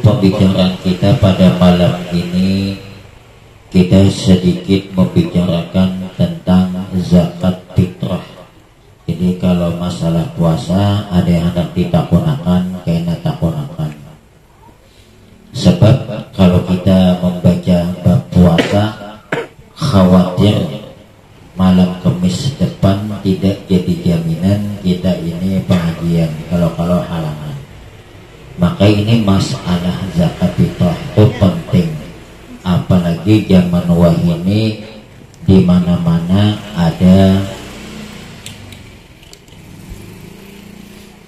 pembicaraan kita pada malam ini, kita sedikit membicarakan tentang zakat fitrah. Jadi kalau masalah puasa ada yang hendak ditakunakan, kena takunakan. Sebab kalau kita membaca bab puasa, khawatir malam Kamis depan tidak jadi jaminan kita ini pengajian kalau halangan. Maka ini masalah zakat fitrah itu penting, apalagi zaman wahai ini di mana-mana ada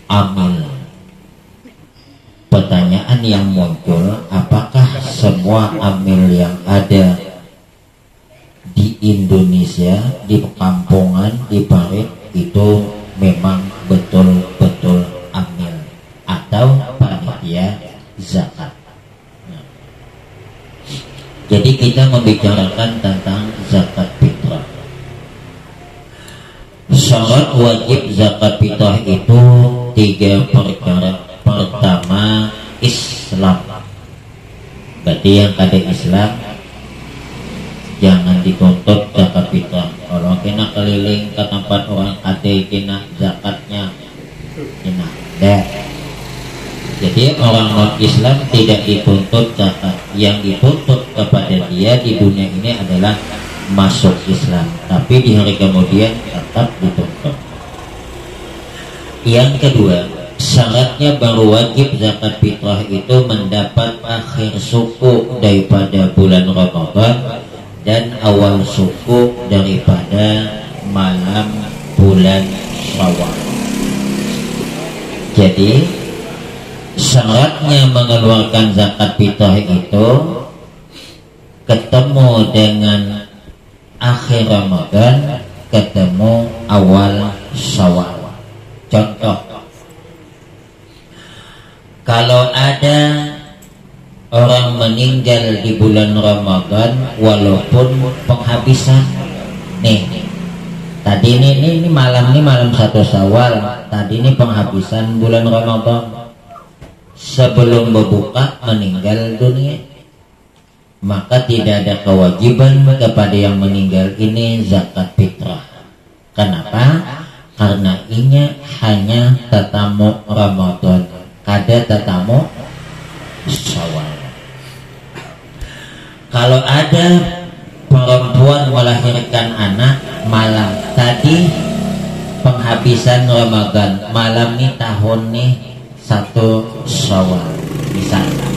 amil. Pertanyaan yang muncul, apakah semua amil yang ada di Indonesia, di perkampungan, di parit itu memang betul-betul amil atau panitia zakat? Jadi kita membicarakan tentang zakat fitrah. Syarat wajib zakat fitrah itu 3 perkara. Pertama, Islam. Berarti yang kada Islam jangan dituntut zakat fitrah. Kalau kena keliling ke tempat orang ada kena zakatnya, kena deh. Jadi orang non Islam tidak dituntut zakat. Yang dituntut kepada dia di dunia ini adalah masuk Islam, tapi di hari kemudian tetap dituntut. Yang kedua, syaratnya baru wajib zakat fitrah itu mendapat akhir suku daripada bulan Ramadan dan awal suku daripada malam bulan Syawal. Jadi syaratnya mengeluarkan zakat fitrah itu ketemu dengan akhir Ramadan, ketemu awal Syawal. Contoh, kalau ada orang meninggal di bulan Ramadan walaupun penghabisan, nih tadi ini malam 1 Syawal, tadi ini penghabisan bulan Ramadan, sebelum berbuka meninggal dunia, maka tidak ada kewajiban kepada yang meninggal ini zakat fitrah. Kenapa? Karena ini hanya tetamu Ramadan, kada tetamu Syawal. Kalau ada perempuan melahirkan anak malam tadi penghabisan Ramadan, malam nih tahun nih 1 Syawal misalnya,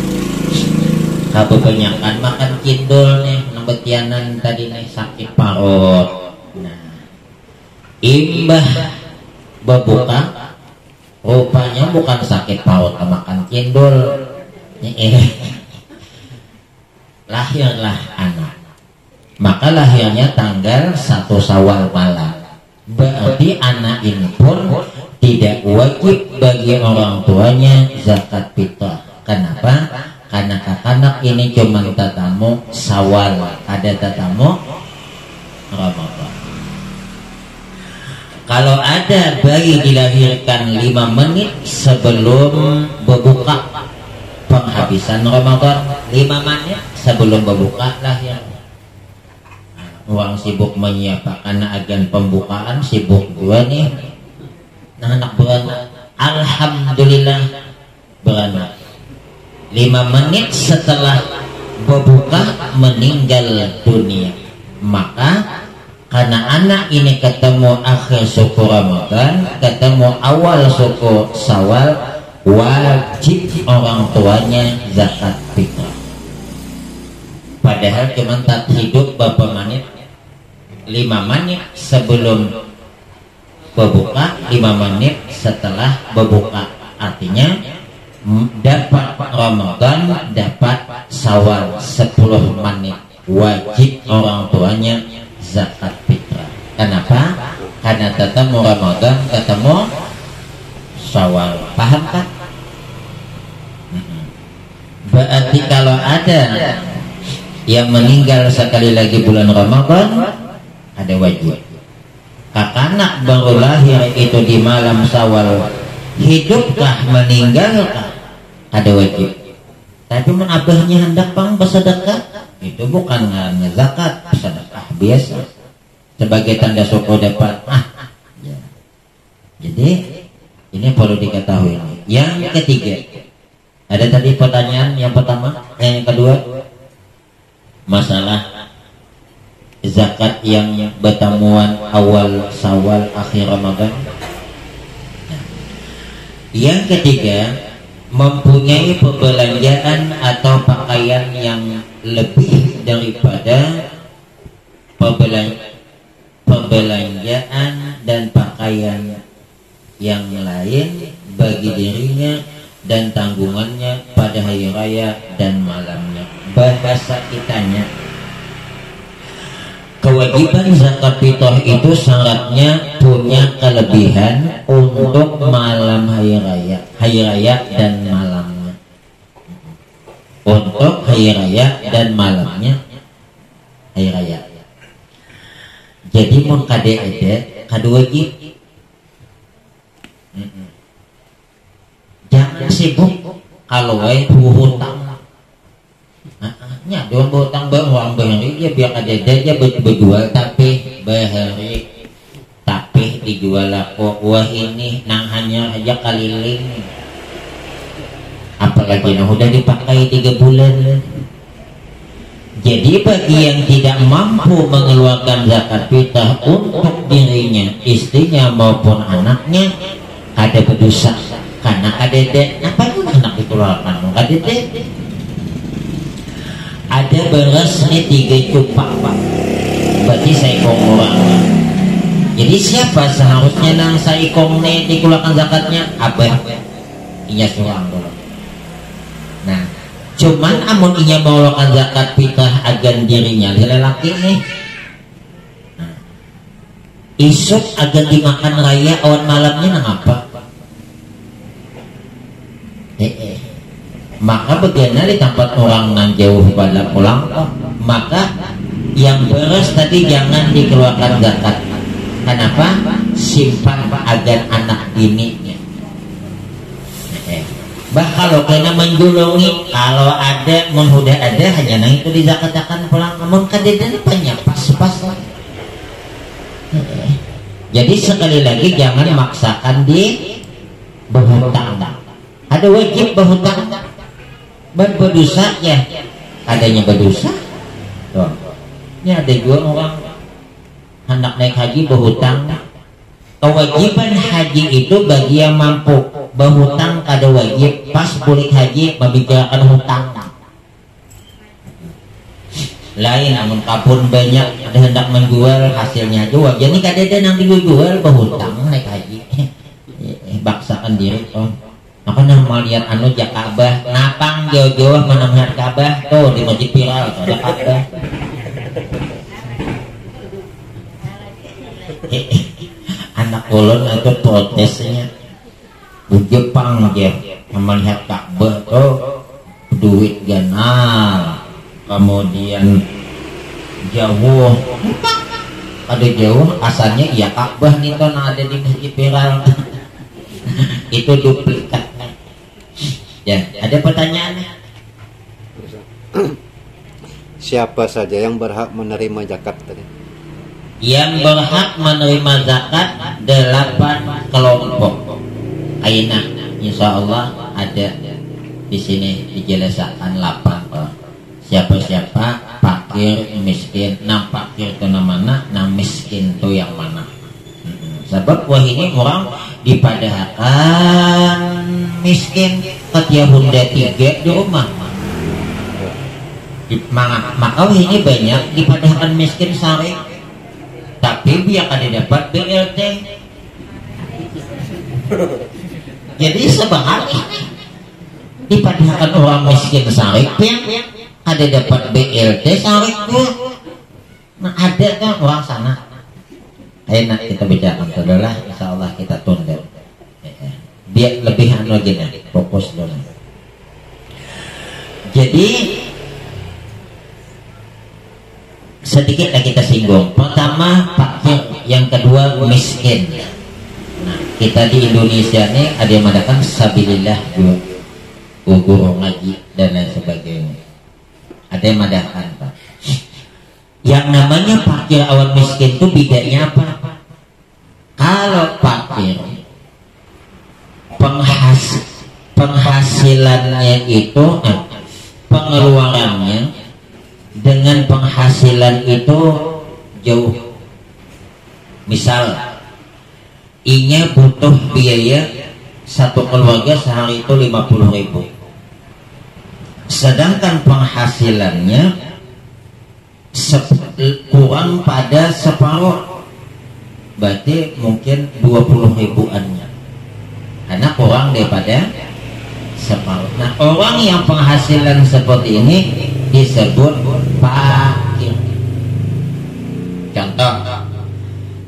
kebanyakan makan cindul nih, nembetianan tadi nih sakit parut. Nah, imbah berbuka rupanya bukan sakit parut, makan cindul, lahirlah anak. Maka lahirnya tanggal 1 Syawal malam. Berarti anak ini pun tidak wajib bagi orang tuanya zakat fitrah. Kenapa? Karena anak ini cuma tatamu Syawal, ada tatamu Ramadan. Kalau ada bayi dilahirkan 5 menit sebelum berbuka penghabisan Ramadan, 5 menit sebelum berbuka lahir. Orang sibuk menyiapkan agen pembukaan, sibuk juga nih. Nah, anak beranak, alhamdulillah beranak. 5 menit setelah berbuka meninggal dunia. Maka karena anak ini ketemu akhir suku Ramadan, ketemu awal suku Syawal, wajib orang tuanya zakat fitrah. Padahal cuma tak hidup berapa menit, 5 menit sebelum berbuka, 5 menit setelah berbuka. Artinya dapat Ramadan, dapat Syawal 10 menit. Wajib orang tuanya zakat fitrah. Kenapa? Karena ketemu Ramadan, ketemu Syawal. Paham kan? Berarti kalau ada yang meninggal sekali lagi bulan Ramadan, ada wajib. Kakanak baru lahir itu di malam Syawal, hidupkah meninggalkah, ada wajib. Tapi mun abahnya hendak pang bersedekah, itu bukan ngaranna zakat, sedekah biasa sebagai tanda syukur dapat. Ya. Jadi ini perlu diketahui. Yang ketiga, ada tadi pertanyaan yang pertama, yang kedua masalah zakat yang bertemuan awal Syawal akhir Ramadan. Yang ketiga, mempunyai perbelanjaan atau pakaian yang lebih daripada perbelanjaan dan pakaian yang lain bagi dirinya dan tanggungannya pada hari raya dan malamnya. Bahasa kitanya, kewajiban zakat fitrah itu syaratnya punya kelebihan untuk malam hari raya dan malamnya. Untuk hari raya dan malamnya hari raya. Jadi mun kade ede kadu wajib. Jangan sibuk kalau wae hutang. Nya don hutang bawang bahari ya biar ada dia berjual tapi bahari tapi dijual laku wah ini nang hanya aja keliling. Apalagi nah udah dipakai 3 bulan. Jadi bagi yang tidak mampu mengeluarkan zakat fitrah untuk dirinya, istrinya maupun anaknya, ada berdosa karena kadede. Apa itu anak dikeluarkan? Kadede ada beras nih 3 cupak pak, berarti saikong orang. Jadi siapa seharusnya nang saikong nih dikeluarkan zakatnya? Abah, iya seorang dulu. Nah, cuman amun inya mengeluarkan zakat fitrah agan dirinya lelaki nih. Nah, isuk agan dimakan raya awan malamnya nang apa? Maka bagaimana di tempat orang yang jauh pada pulang, maka yang beres tadi jangan dikeluarkan zakat. Kenapa? Simpan agar anak bininya. Bah kalau kena menjulungi, kalau ada, mudah ada hanya nang itu dizakatakan pulang. Namun kadang banyak pas-pas. Jadi sekali lagi jangan maksakan di berhutang. Ada wajib berhutang. Berdosa ya, adanya berdosa. Tuh. Ini ada juga orang hendak naik haji berhutang. Kewajiban haji itu bagi yang mampu, berhutang kada wajib. Pas balik haji membicarakan hutang. Lain namun kapun banyak ada hendak menjual hasilnya jual. Jadi kada ada yang dijual berhutang naik haji. Baksakan diri toh. Maka nang melihat anu jak Ka'bah, napang jauh-jauh menengah Ka'bah tuh di masjid viral ada Ka'bah. Anak ulun itu protesnya di Jepang dia melihat Ka'bah tuh duit ganal, kemudian jauh, ada jauh asalnya iya Ka'bah nih tuh ada di masjid viral. Itu duplikat. Ya, ada pertanyaan? Siapa saja yang berhak menerima zakat tadi? Yang berhak menerima zakat 8 kelompok. Aina, insya Allah ada di sini dijelaskan 8. Siapa-siapa fakir, miskin, nang fakir itu mana, nang miskin itu yang mana? Sebab wah ini orang dipadahkan miskin ketia Honda 3 di rumah. Maka ini banyak dipadahkan miskin sare, tapi biar kada dapat BLT. Jadi sebaliknya dipadahkan orang miskin sare, biar kada dapat BLT sare tuh. Nah ada kan orang sana. Enak kita bicara adalah insya Allah kita tunda biar lebih anu aja fokus dulu. Jadi sedikit lagi kita singgung. Pertama fakir, yang kedua miskin. Nah, kita di Indonesia nih ada yang mengatakan sabilillah juga. guru ngaji dan lain sebagainya. Ada yang madahkan, Pak. Yang namanya fakir awal miskin itu bedanya apa? Kalau fakir penghasilannya itu pengeluarannya dengan penghasilan itu jauh. Misal inya butuh biaya satu keluarga sehari itu 50.000, sedangkan penghasilannya kurang pada separuh, berarti mungkin 20.000-an, karena kurang daripada separuh. Nah, orang yang penghasilan seperti ini disebut fakir. Contoh,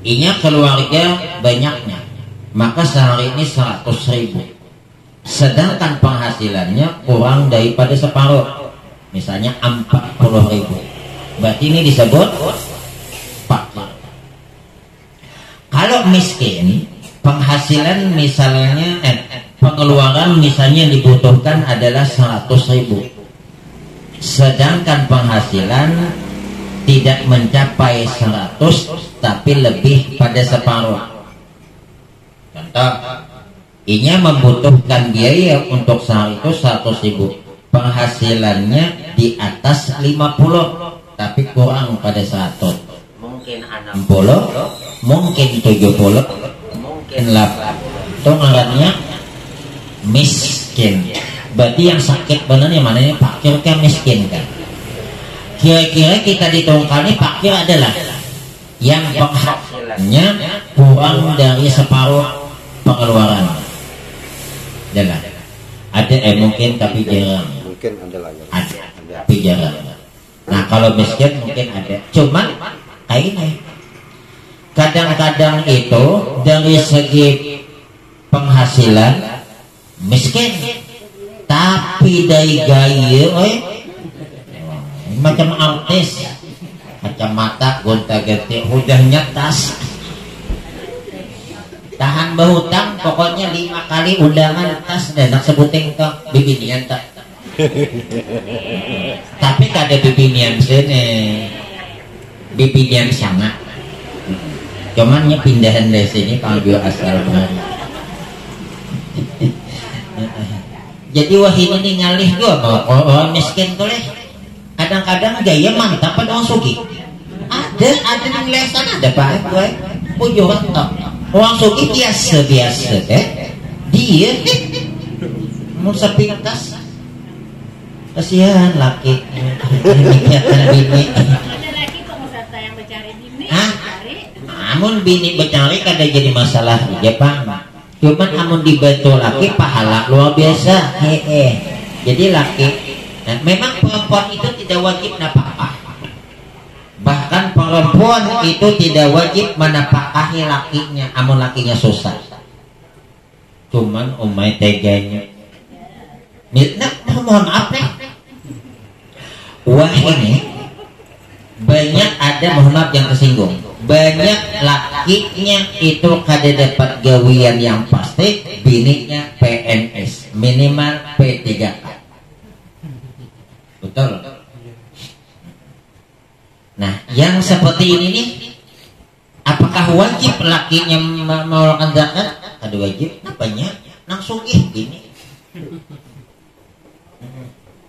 inya keluarga banyaknya, maka sehari ini 100.000, sedangkan penghasilannya kurang daripada separuh, misalnya 40.000, berarti ini disebut fakir. Kalau miskin, penghasilan misalnya pengeluaran misalnya yang dibutuhkan adalah 100.000, sedangkan penghasilan tidak mencapai 100 tapi lebih pada separuh. Contoh, inya membutuhkan biaya untuk sehari itu 100.000, penghasilannya di atas 50 tapi kurang pada 100, mungkin 60, mungkin 70, mungkin 8, itu ngarannya miskin. Berarti yang sakit benar yang mananya fakir kan miskin kan. Kira-kira kita ditungkal ini fakir adalah yang penghasilannya kurang dari separuh pengeluaran. Adalah ada mungkin tapi jarang. Mungkin ada lagi. Ada tapi jarang. Nah kalau miskin mungkin ada. Cuman kayaknya kadang-kadang itu dari segi penghasilan miskin, tapi dari gaya macam artis, kacamata gonta-ganti, hudahnya tas, tahan berhutang, pokoknya 5 kali undangan tas dan nak sebutin ke bibinian tak. Tapi kada bibinian sini, bibinian sangat. Cuman nya pindahan dari sini panggil asal baru. Jadi wah ini ngalih gua mau orang miskin tuh leh. Kadang-kadang gaya mantap pada orang sugih. Ada yang lesan ada pak gue. Pujuran tak. Orang sugih biasa dia mau sepintas. Kasihan laki. Bini. Ada lagi pengusaha yang mencari bini. Namun bini bercari kada jadi masalah di Jepang. Cuman amun dibantu laki pahala luar biasa. Jadi laki, nah, memang perempuan itu tidak wajib nafkah. Bahkan perempuan itu tidak wajib menafkahi lakinya amun lakinya susah. Cuman umai teganya. Mohon maaf nih. Wah ini banyak ada mohon maaf yang tersinggung. Banyak lakinya itu kada dapat gawian yang pasti, bininya PNS minimal P3K. Betul. Nah, yang seperti ini nih, apakah wajib lakinya mengeluarkan zakat? Kada wajib. Banyak nang sugih bini,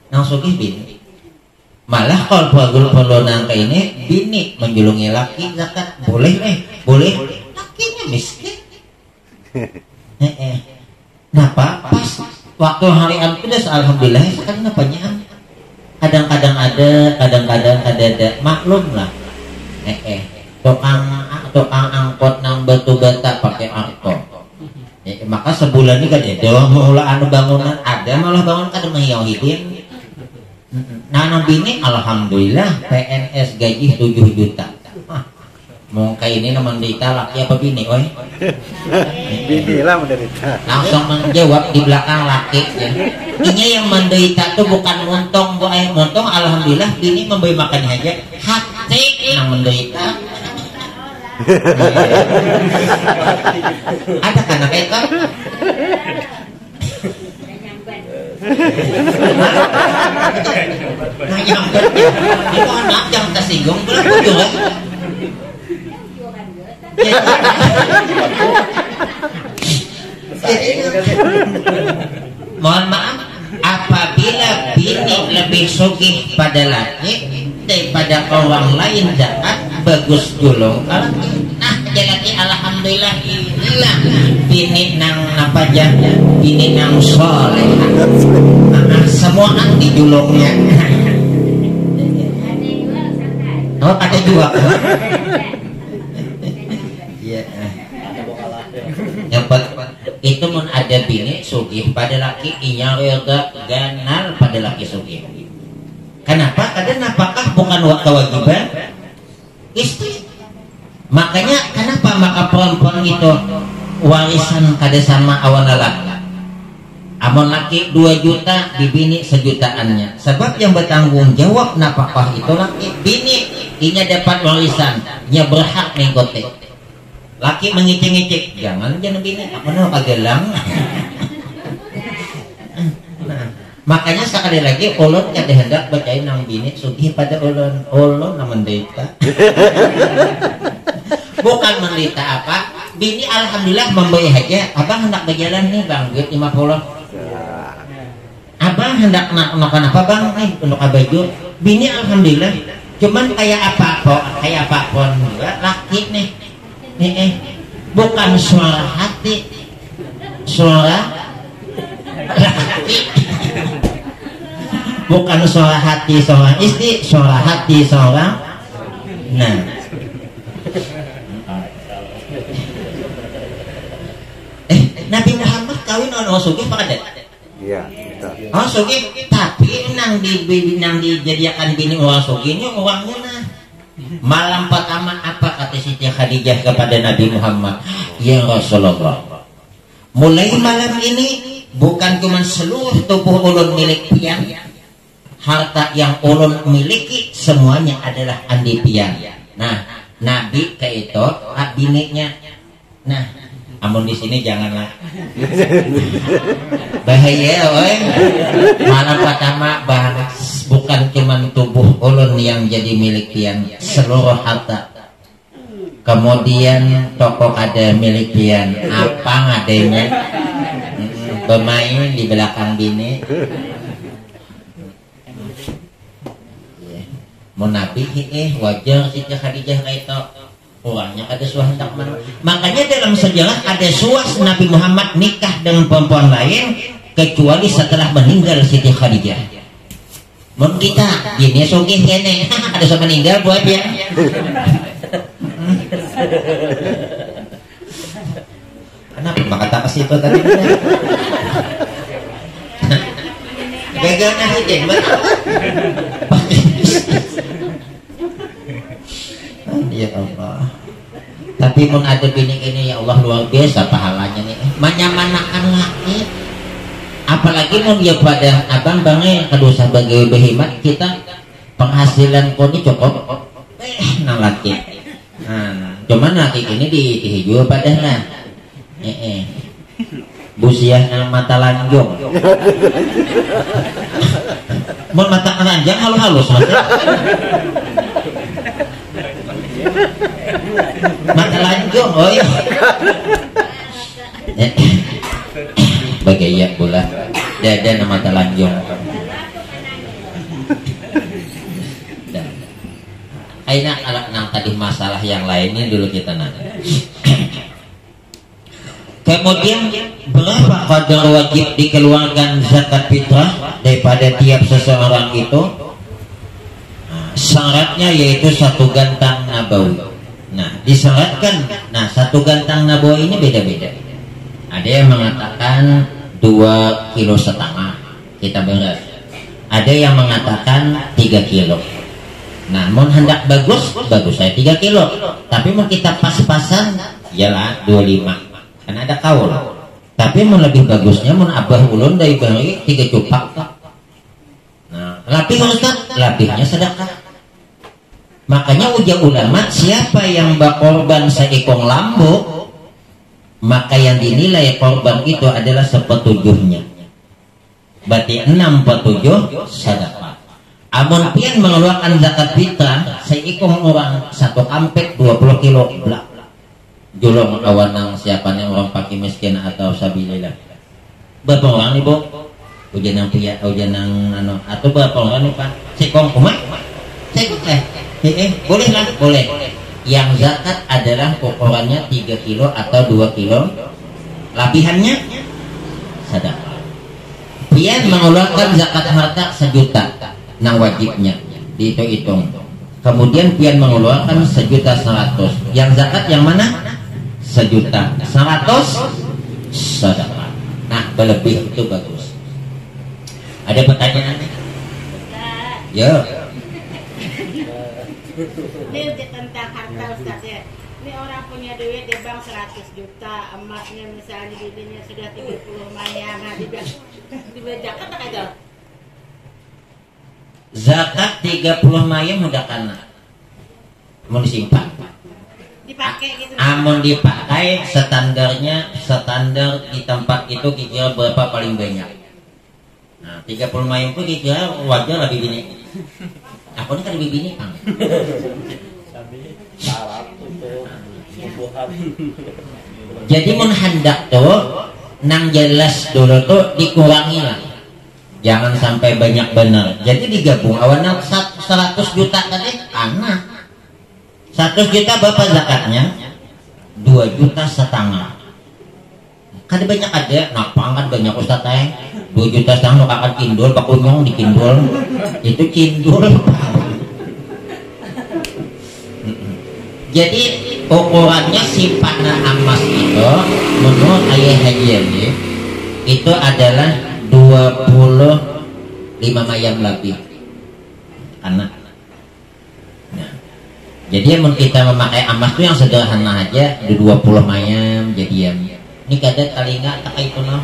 nang sugih bini. Malah kalau perlu nangka ini bini menjulungi laki zakat boleh boleh, lakinya miskin. Nah pas waktu hari Al-Quds alhamdulillah sekarang banyak. Kadang-kadang ada maklum lah. Tukang angkot nang batu bata pakai angkot. Maka sebulan ini kan ada mula anu bangunan ada malah bangun kada menghidin. Nah, bini alhamdulillah PNS gaji 7 juta. Mau kayak ini menderita laki apa bini, oi? Bini lah menderita. Langsung menjawab di belakang laki ya. Ini yang menderita tuh bukan untung, untung alhamdulillah bini memberi makan aja. Hati yang menderita. Ada kan itu? Nah, yang itu anak yang tersinggung berapa juga? Mohon maaf, apabila bini lebih sugih pada laki daripada orang lain zakat bagus dulu. Nah jadi alhamdulillah inilah bini nang apa aja, bini nang soleh. Semuaan dijuluknya. Oh ada juga. Iya. Yang itu mun ada bini sugih pada laki inya reda ganal pada laki sugih. Kenapa? Karena napakah bukan kewajiban istri. Makanya kenapa maka perempuan itu warisan kada sama awan laki. Amun laki 2 juta dibini sejutaannya. Sebab yang bertanggung jawab napakah itu laki. Bini inya dapat warisan, nya berhak menggotek. Laki mengicik-ngicik, jangan bini, aku nak pagelang. Makanya sekali lagi ulun kada hendak bacain nang bini sugih pada ulun na menderita. Bukan menderita apa, bini alhamdulillah memberi aja. Abang hendak berjalan nih bang, duit 50. Abang hendak nak apa bang, untuk baju. Bini alhamdulillah, cuman kayak apa pun juga laki nih. Bukan suara hati, suara laki. Bukan suara hati seorang istri, suara hati seorang. Nah, Nabi Muhammad kawin orang sugih apa kada? Iya. Oh sugih, tapi nang dijadikan bini orang sugih ini orangnya nah. Malam pertama apa kata Siti Khadijah kepada Nabi Muhammad? Ya Rasulullah, mulai malam ini bukan cuma seluruh tubuh ulun milik pian, harta yang ulun miliki semuanya adalah andi pian. Nah, Nabi ke itu bininya. Nah, amun di sini janganlah bahaya, oi. Malam pertama bahas bukan cuma tubuh ulun yang jadi milik pian, seluruh harta. Kemudian toko ada milik pian, apa ngadenya bermain di belakang bini. Mau Nabi wajar Siti Khadijah kayak itu orangnya ada suah hendak mana. Makanya dalam sejarah ada suas Nabi Muhammad nikah dengan perempuan lain kecuali setelah meninggal Siti Khadijah. Mun kita gini sugih kene ada suah meninggal buat ya. Kenapa kata ke situ tadi? Gagal nahidin betul. Ya Allah. Tapi mun ada bini ini ya Allah luar biasa pahalanya nih. Menyamanakan laki. Apalagi mun ya pada abang bangnya kedosa bagi behemat kita penghasilan koni cukup. Nang laki. Cuman laki ini dihijau padahal. Busiah nang mata lanjong. Mun mata lanjang halus-halus mata lanjong, oi. Bagaya bola dada na mata lanjong. Aina alak nang tadi masalah yang lainnya dulu kita nanya. Kemudian berapa qadar wajib dikeluarkan zakat fitrah daripada tiap seseorang itu? Syaratnya yaitu 1 gantang nabawi. Nah, disyaratkan. Nah, 1 gantang nabawi ini beda-beda. Ada yang mengatakan 2,5 kilo kita beras. Ada yang mengatakan 3 kilo. Nah, mau hendak bagus saya 3 kilo. Tapi mau kita pas-pasan, yalah 25. Karena ada kaul. Tapi mau lebih bagusnya mau abah ulun dari bari 3 cupak. Nah, lapih Ustaz, lapihnya sedekah. Makanya ujar ulama, siapa yang berkorban seekor lambu, maka yang dinilai korban itu adalah 1/7. berarti 67 sedekah. Amun pian mengeluarkan zakat fitrah seikung orang satu kampek 20 kilo blak julung awanang siapa nih orang pakai miskin atau sabilillah. Berapa orang nih bu? Ujian yang pria, ujian yang anu atau berapa orang nih pak? Sekong kumat? Sekong boleh lah, boleh. Yang zakat adalah ukurannya 3 kilo atau 2 kilo, labihannya sedekah. Pian mengeluarkan zakat harta 1 juta. Nah wajibnya dihitung-hitung. Kemudian pian mengeluarkan 1.100.000. Yang zakat yang mana? 1.100.000 sedekah. Nah berlebih itu bagus. Ada pertanyaan? Ya. Ini tentang harta Ustaz ya. Ini orang punya duit di bank 100 juta, emasnya misalnya bibinya sudah 30 mayang, nah dibayar zakat tak ada? Zakat 30 mayang udah kana mau disimpan Dipakai gitu. amun dipakai standar di tempat itu kira berapa paling banyak. Nah 30 mayang itu kira wajar lebih bini aku ini kan lebih bini kan jadi mun hendak tuh nang jelas dulu tuh dikurangi lah. Jangan sampai banyak benar. Jadi digabung awannya 100 juta tadi anak 100 juta berapa zakatnya? 2,5 juta. Kan banyak ada napang kan banyak ustaz 2,5 juta nu kakak kindul bakunyong di kindul itu kindul. Jadi ukurannya simpanan emas itu menurut ayah haji ini itu adalah 25 mayam lebih anak. Nah, jadi mun kita memakai emas itu yang sederhana aja di 20 mayam jadi ini kadang talinga tak itu noh.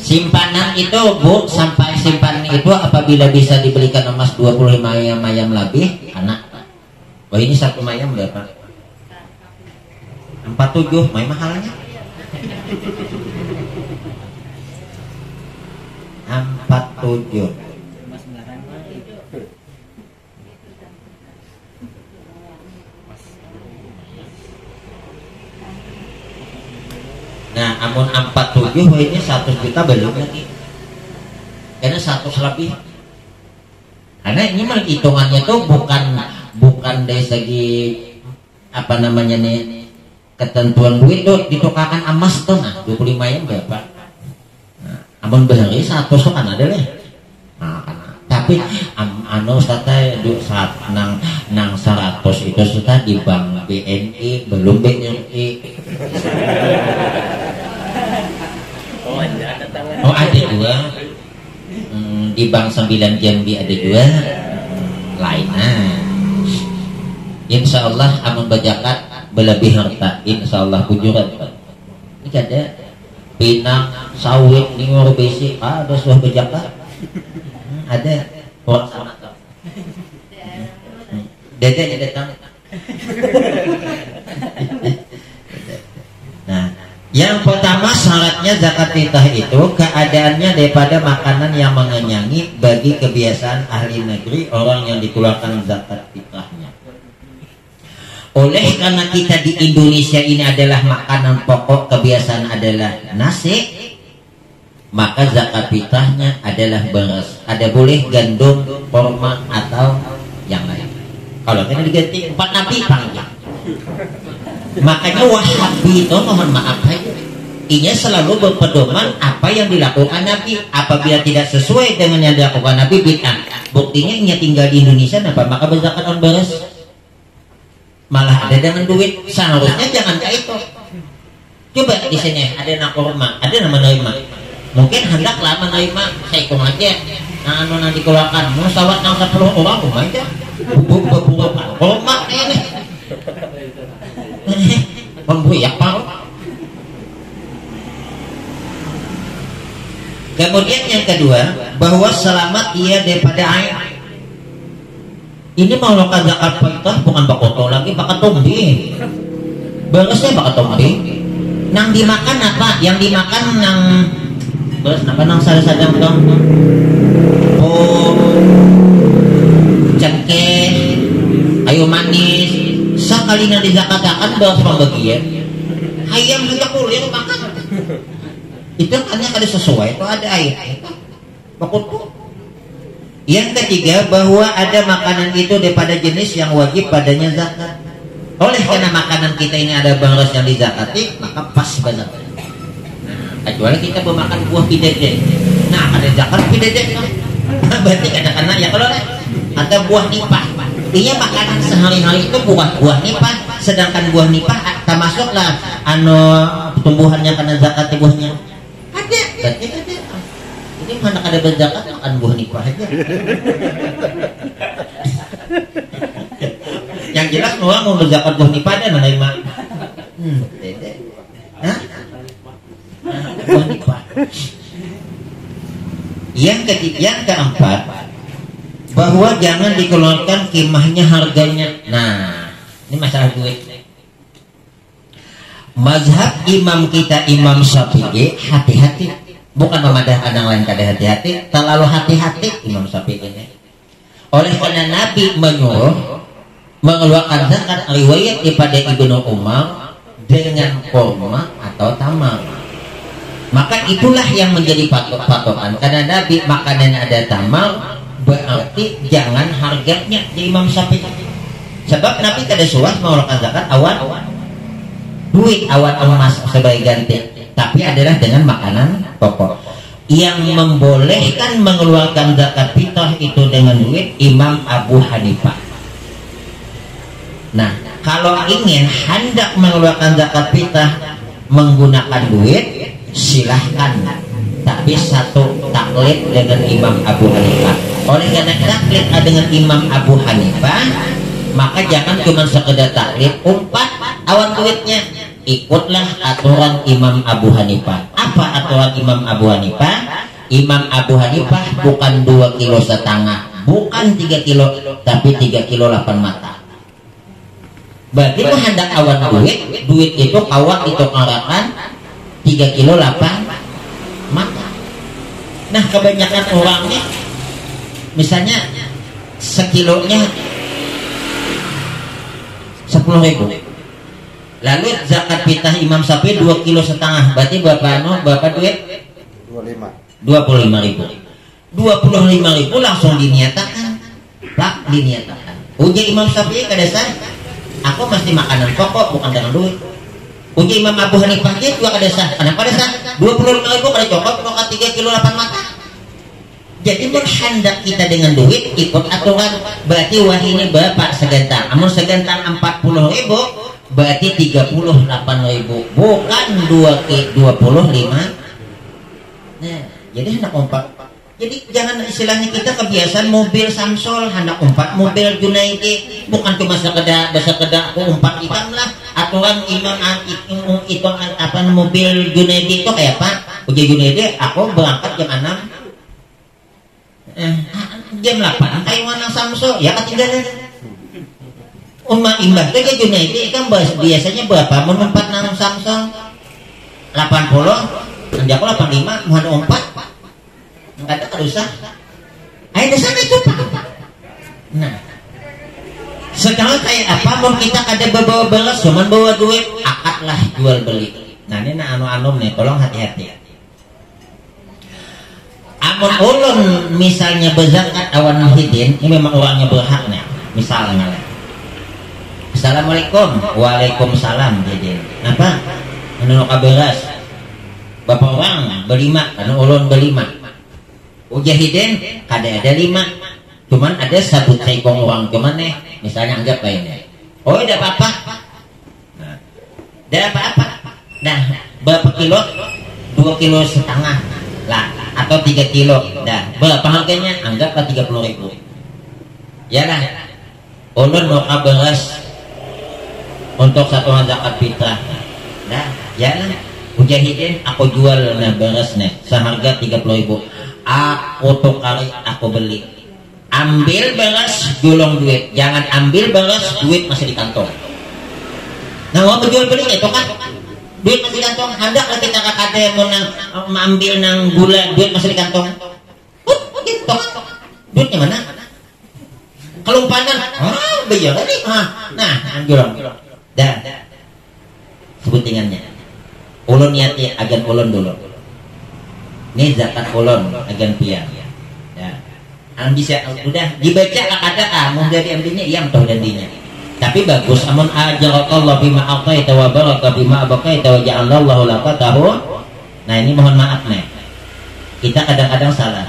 Simpanan itu bu sampai simpanan itu apabila bisa dibelikan emas 25 mayam lebih anak. Wah ini 1 mayam berapa? 47 mayam mahalnya. 47. Nah, amun 47 ini 100 juta belum lagi. Karena 100 lebih. Karena ini mah hitungannya tuh bukan dari segi apa namanya nih ketentuan duit tuh ditukarkan emas tuh nah 25 yang berapa. Amun behari 100 kan ada deh. Nah, tapi anu sate saat nang 100 itu sudah di bank BNI belum BNI. Oh ada 2. Di bank 9 Jambi ada 2. Lainnya. Insya Allah amun bajakat berlebih harta. Insya Allah kujuran. Ini ada pinang sawit di ngor besi ada suah bejakat ada orang sama tuh dede datang. Nah yang pertama syaratnya zakat fitrah itu keadaannya daripada makanan yang mengenyangi bagi kebiasaan ahli negeri orang yang dikeluarkan zakat fitrahnya. Oleh karena kita di Indonesia ini adalah makanan pokok, kebiasaan adalah nasi, maka zakat fitrahnya adalah beras. Ada boleh gandum, korma atau yang lain. Kalau kena diganti 4 nabi panjang. Makanya Wahabi itu mohon maaf ini selalu berpedoman apa yang dilakukan Nabi. Apabila tidak sesuai dengan yang dilakukan Nabi bid'ah. Buktinya ini tinggal di Indonesia apa maka berzakat on beras. Malah ada dengan duit, seharusnya jangan kayak itu. Coba di sini ada nak korma, ada nama menerima. Mungkin hendaklah menerima seikung aja. Nah anu nanti dikeluarkan, mau sawat nang 10 orang rumah aja. Bubuk korma ini. Membuyak pak. Kemudian yang kedua, bahwa selamat ia daripada air. Ini mau lakukan zakat fitrah bukan bakoto lagi, bakat tombi. Beresnya bakat tombi. Nang dimakan apa? Yang dimakan nang terus apa nang sadang dong? Oh, cengkeh, ayu manis. Sekali nang dizakatakan beras pembagian. Ayam juga kulit makan. Itu hanya kada sesuai itu ada air. Makutu. Yang ketiga bahwa ada makanan itu daripada jenis yang wajib padanya zakat. Oleh karena makanan kita ini ada beras yang dizakati, maka pas benar. Kecuali kita bermakan buah pidede. Nah, ada zakat pidede. Berarti kadang-kadang ya kalau ada buah nipah. Iya makanan sehari-hari itu buah nipah. Sedangkan buah nipah termasuklah tumbuhannya karena zakat buahnya. Ada. Berarti ada. Ini mana ada berzakat makan buah nipah aja. Yang jelas orang mau berzakat buah nipah dan menerima. Hah? Buah nipah. Yang keempat, bahwa jangan dikeluarkan kimahnya harganya. Nah, ini masalah duit. Mazhab imam kita Imam Syafi'i hati-hati. Bukan memadahkan yang lain kada hati-hati, terlalu hati-hati Imam Syafi'i ini. Oleh karena Nabi menyuruh mengeluarkan zakat riwayat daripada Ibnu Umar dengan kurma atau tamar. Maka itulah yang menjadi patokan. Karena Nabi makanan ada tamar, berarti jangan harganya di Imam Syafi'i. Sebab Nabi kada suas mengeluarkan zakat awan duit, awan emas sebagai ganti. Tapi adalah dengan makanan pokok. Yang membolehkan mengeluarkan zakat fitrah itu dengan duit Imam Abu Hanifah. Nah, kalau ingin hendak mengeluarkan zakat fitrah menggunakan duit, silahkan. Tapi satu taklid dengan Imam Abu Hanifah. Oleh karena taklid dengan Imam Abu Hanifah, maka jangan cuma sekedar taklid umpat awan duitnya. Ikutlah aturan Imam Abu Hanifah. Apa aturan Imam Abu Hanifah? Imam Abu Hanifah bukan 2,5 kilo, bukan 3 kilo, tapi 3 kilo 8 mata. Berarti hendak awan duit itu kawat itu karakan 3 kilo 8 mata. Nah, kebanyakan orangnya misalnya sekilonya 10.000. Lalu zakat fitrah Imam Syafi'i 2,5 kilo. Berarti berapa duit? 25.000. 25.000 langsung dinyatakan. Tak dinyatakan. Uji Imam Syafi'i ke dasar, aku mesti makanan pokok bukan dengan duit. Uji Imam Abu Hanifah juga ke dasar. Kenapa dasar? 25.000 kada cukup maka 3 kilo 8 mata. Jadi berhendak kita dengan duit ikut aturan. Berarti wah ini bapak segentar. Amun segentar 40.000 berarti 38.000, bukan 25. Nah, jadi hendak umpat. Jadi jangan istilahnya kita kebiasaan mobil Samsul hendak umpat mobil Junaidi, bukan cuma sekedar aku umpat ikan lah. Aturan imam itu apa mobil Junaidi itu kayak apa? Uji Junaidi aku berangkat jam 6. Jam 8 kayak mana Samsul ya ketinggalan. Umat imbah itu dia Junaidi kan biasanya berapa? Menumpat nang Samsung 80, nanti aku 85, mohon umpat. Enggak ada usah. Ayo di sana itu Pak. Nah, sekarang kayak apa? Mau kita kada bawa belas, cuman bawa duit, akadlah jual beli. Nah ini anu nih, tolong hati-hati. Amun ulun misalnya berzakat awan hidin, ini memang orangnya berhak nih. Misalnya Assalamualaikum. Waalaikumsalam. Jadi apa? Menurut beras bapak orang berlima, karena ulun berlima. Ujahidin kada ada 5, cuman ada 1 cekong orang cuman nih. Misalnya anggap lainnya. Oh tidak apa-apa. Nah, tidak apa-apa. Nah, berapa kilo? 2,5 kilo lah, atau 3 kilo. Dah, berapa harganya? Anggaplah 30.000. Ya lah. Ulun mau beras untuk satuan zakat fitrah. Nah, jangan mujahidin aku jual nah berasnya seharga 30.000. Aku tukari, aku beli. Ambil beras, gulung duit. Jangan ambil beras, duit masih di kantong. Nah, mau jual beli itu kan. duit masih di kantong, hendak lah kita kakade mau ambil nang gula, duit masih di kantong. Gitu. Duitnya mana? Kelumpanan. Bayar tadi. Nah, anjurong. Dah. Sebutingannya. Ulun niatnya agan ulun dulu. Ini zakat ulun agan pian. Ya. Bisa udah dibaca kakada mau jadi ambilnya yang tahu dandinya. Tapi bagus amun ajarallahu bima aqaita wa baraka bima abaqaita wa ja'alallahu laka tahu. Nah, ini mohon maaf nih. Kita kadang-kadang salah.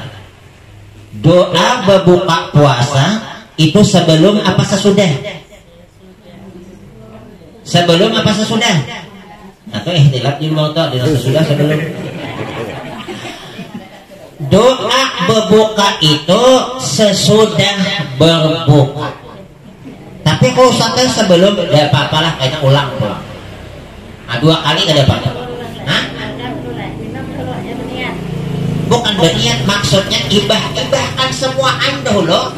Doa berbuka puasa itu sebelum apa sesudah? Sebelum apa sesudah? Atau ikhtilaf di mauta di sesudah sebelum. Doa berbuka itu sesudah berbuka. Tapi kalau sampai sebelum tidak apa-apalah kayaknya ulang. Nah, 2 kali gak ada apa-apa. Hah? Bukan berniat, maksudnya ibahkan semua dahulu.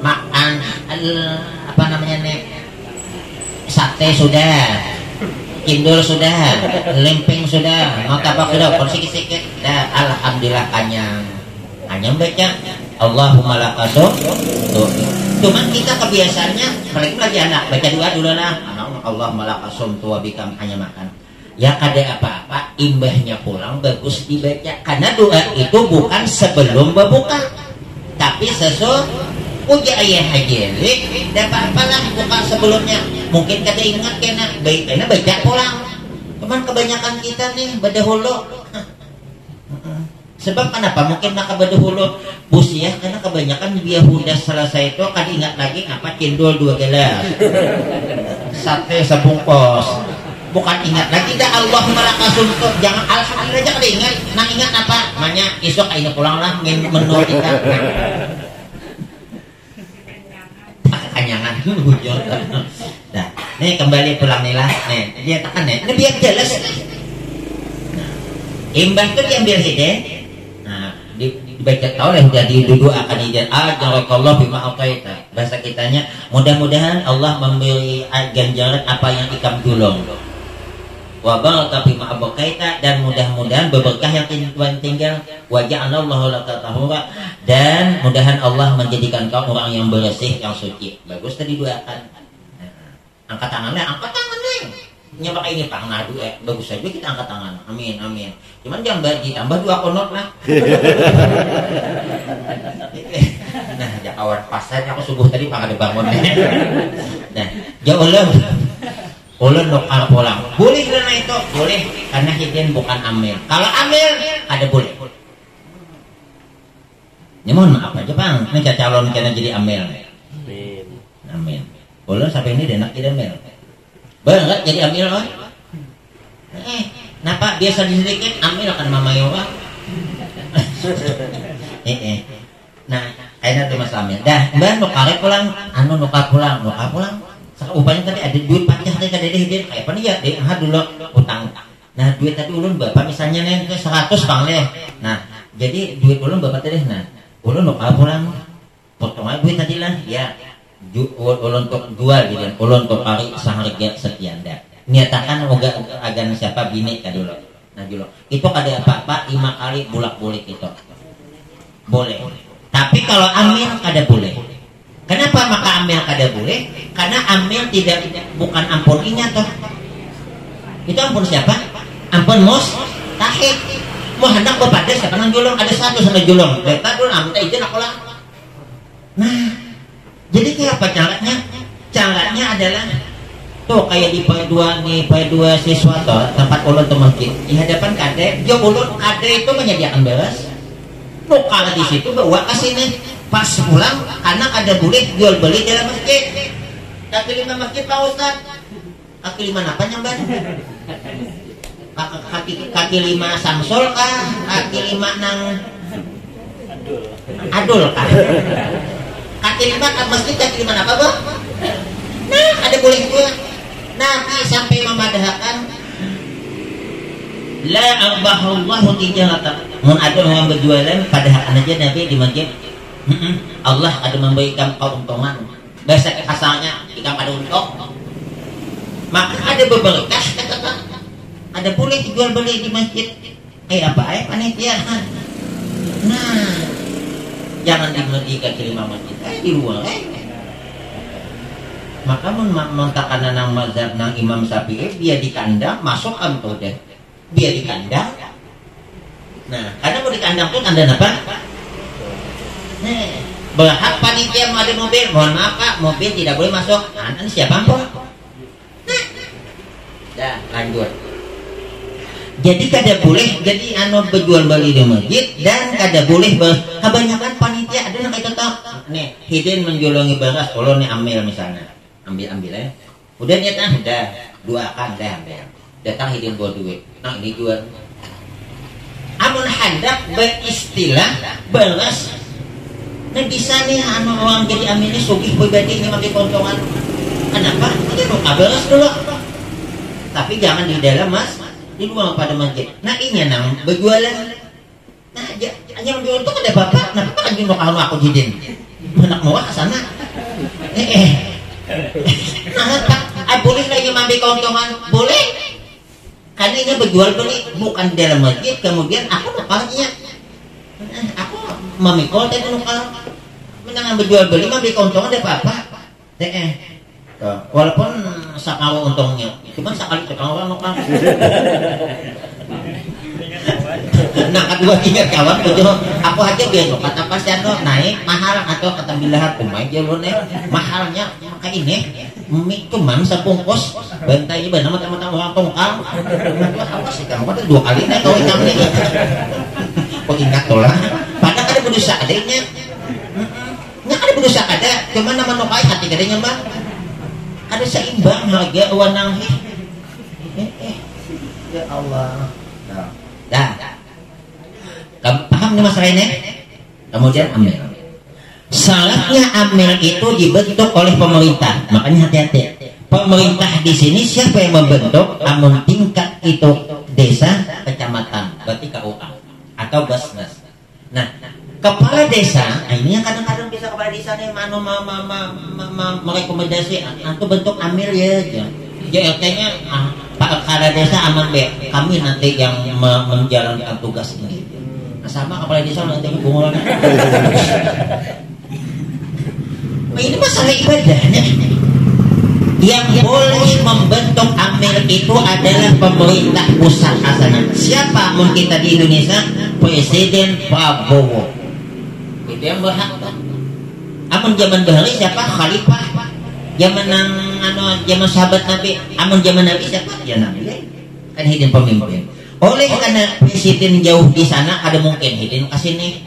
Makan apa namanya nih? Sate sudah, cindul sudah, lempeng sudah, martabak sudah, porsi sikit. Dah, alhamdulillah kanyang. Hanya baca Allahumma lakasum. Cuman kita kebiasaannya, apalagi lagi anak baca doa dulu lah. Allahumma lakasum tu wabikam, hanya makan. Ya kada apa-apa, imbahnya pulang bagus dibaca. Karena doa itu bukan sebelum berbuka, tapi uji ayah haji. Dapat apalah buka sebelumnya. Mungkin kada ingat kena baca pulang. Cuman kebanyakan kita nih berdahulu. Sebab kenapa? Mungkin nak berdahulu busiah karena kebanyakan dia sudah selesai itu kada ingat lagi apa cendol 2 gelas. Sate sebungkus. Bukan ingat lagi dah Allahumma lakasum. Jangan alhamdulillah aja kada ingat. Nang ingat apa? Makanya esok ini pulang lah menu kita. Kanyangan hujur. Nah, nih kembali pulang nih lah. Nih, dia tekan nih. Ini biar jelas. Nah, imbah itu diambil hide. Nah, dibaca tahu lah sudah didoakan ijazah ajarakallahu bima aqaita. Bahasa kitanya, mudah-mudahan Allah memberi ganjaran apa yang ikam julung. Wa baraka bima abaqaita, dan mudah-mudahan berberkah yang tinggal. Wa ja'alallahu laka tahura, dan mudahan Allah menjadikan kau orang yang bersih, yang suci. Bagus tadi doakan. Angkat tangannya. Nya pakai ini pang nadu bagus saja kita angkat tangan. Amin amin. Cuman jangan ditambah 2 konot lah. Nah, jakawan pasarnya aku subuh tadi pang ada bangun. Nah, ya ulun nukar pulang. Boleh karena itu? Boleh, karena hidin bukan amil. Kalau amil ada boleh. Ya mohon maaf aja bang, ini calon kena jadi amil. Amin. Ulun sampai ini dia nak jadi amil. Banget jadi amil loh. Napa biasa disedikin amil kan mama yoga. Nah, akhirnya tuh mas amil. Dah, mbak nukar pulang, nukar pulang. Upahnya tadi ada duit pajak tadi kada deh kayak apa nih ya deh dulu utang. Nah duit tadi ulun bapak misalnya nih 100 bang leh. Nah jadi duit ulun bapak tadi nah ulun nukar pulang potong aja duit tadi lah ya ulun untuk jual gitu ulun untuk kali seharga sekian dah. Niatakan agan siapa bini ka dulu. Nah dulu itu kada apa-apa 5 kali bulak-bulik itu boleh. Tapi kalau amil kada boleh. Kenapa maka amil kada boleh? Karena amil bukan ampun ingat toh. Itu ampun siapa? Ampun tahik. Mau hendak bepada siapa nang julung ada 100 sama julung. Beta dulu ampun izin aku lah. Nah, jadi kayak apa caranya? Caranya adalah tuh kayak di P2 siswa toh, tempat ulun tuh masjid. Di hadapan kade, dia ulun kade itu menyediakan beras. Nukal di situ bawa ke sini. Pas pulang anak ada boleh jual beli dalam masjid. Kaki 5 masjid Pak Ustaz. Kaki 5 apa nyamban? Kaki 5 Samsul kah? Kaki 5 nang Adul kah? Kaki 5 kat masjid kaki 5 apa Bang? Nah ada boleh juga. Nabi sampai memadahkan la arbahullahu tijaratan. Mun ada orang berjualan padahal aja Nabi di masjid. Allah ada memberikan keuntungan. Bahasa kasarnya ikan pada untung. Maka ada berberkah katakan. ada boleh jual beli di masjid. Apa panitia? Nah, jangan di kaki lima masjid, di luar. Maka mentakana nang mazhab nang Imam Syafi'i dia di kandang masuk amto deh. Dia di kandang. Nah, karena mau di kandang tuh kandang apa? Berhak panitia mau ada mobil. Mohon maaf Pak, mobil tidak boleh masuk. Nanti siapa Pak? Dah lanjut. Jadi kada boleh jadi berjual beli di masjid dan kada boleh kebanyakan panitia ada yang kayak tetap nih hidden menjolongi beras kalau nih ambil misalnya ambil ya udah niat udah dua akan dah ambil datang hidden bawa duit nah ini jual amun hendak beristilah beras nah bisa nih orang jadi amil ini sugih pribadi ini pakai potongan kenapa ini mau beras dulu tapi jangan di dalam mas di luar pada masjid. Nah ini nang berjualan. Nah yang jual itu ada bapak. Nah bapak jual kalau aku jidin. Anak mau ke sana. Nah Pak, boleh lagi ambil keuntungan? Boleh. Karena ini berjual beli bukan di dalam masjid. Kemudian aku nukarnya. Aku memikul tadi nukar. Menang berjual beli ambil keuntungan ada bapak. Walaupun sakau untungnya, cuman sekali tekang orang nukang. Nah kedua tiga kawan betul, aku aja biar kata pas jano naik mahal atau kata bilah kumai jalur nih mahalnya kayak ini, cuman sepungkus bantai benar mata orang tongkang. Apa sih kamu ada 2 kali naik kau ikan nih? Kau ingat tolah? Padahal ada berusaha adanya, nggak ada berusaha ada, cuman nama nukai hati kadanya mbak. Ada seimbang harga wanang ya Allah dah paham nih masalah ini kemudian amil salahnya amil itu dibentuk oleh pemerintah makanya hati-hati pemerintah di sini siapa yang membentuk amun tingkat itu desa kecamatan berarti KUA atau Basnas nah kepala desa, ini yang kadang-kadang bisa kepala desa nih merekomendasi atau bentuk amil ya RT-nya Pak Kepala Desa aman be kami nanti yang menjalankan tugas ini nah, sama kepala desa nanti hubungan ini masalah ibadahnya yang boleh membentuk amil itu adalah pemerintah pusat asalnya siapa mungkin kita di Indonesia Presiden Prabowo itu yang berhak kan amun zaman bahari siapa khalifah zaman zaman sahabat Nabi amun zaman Nabi siapa ya Nabi kan hidin pemimpin oleh karena presiden jauh di sana ada mungkin hidin kesini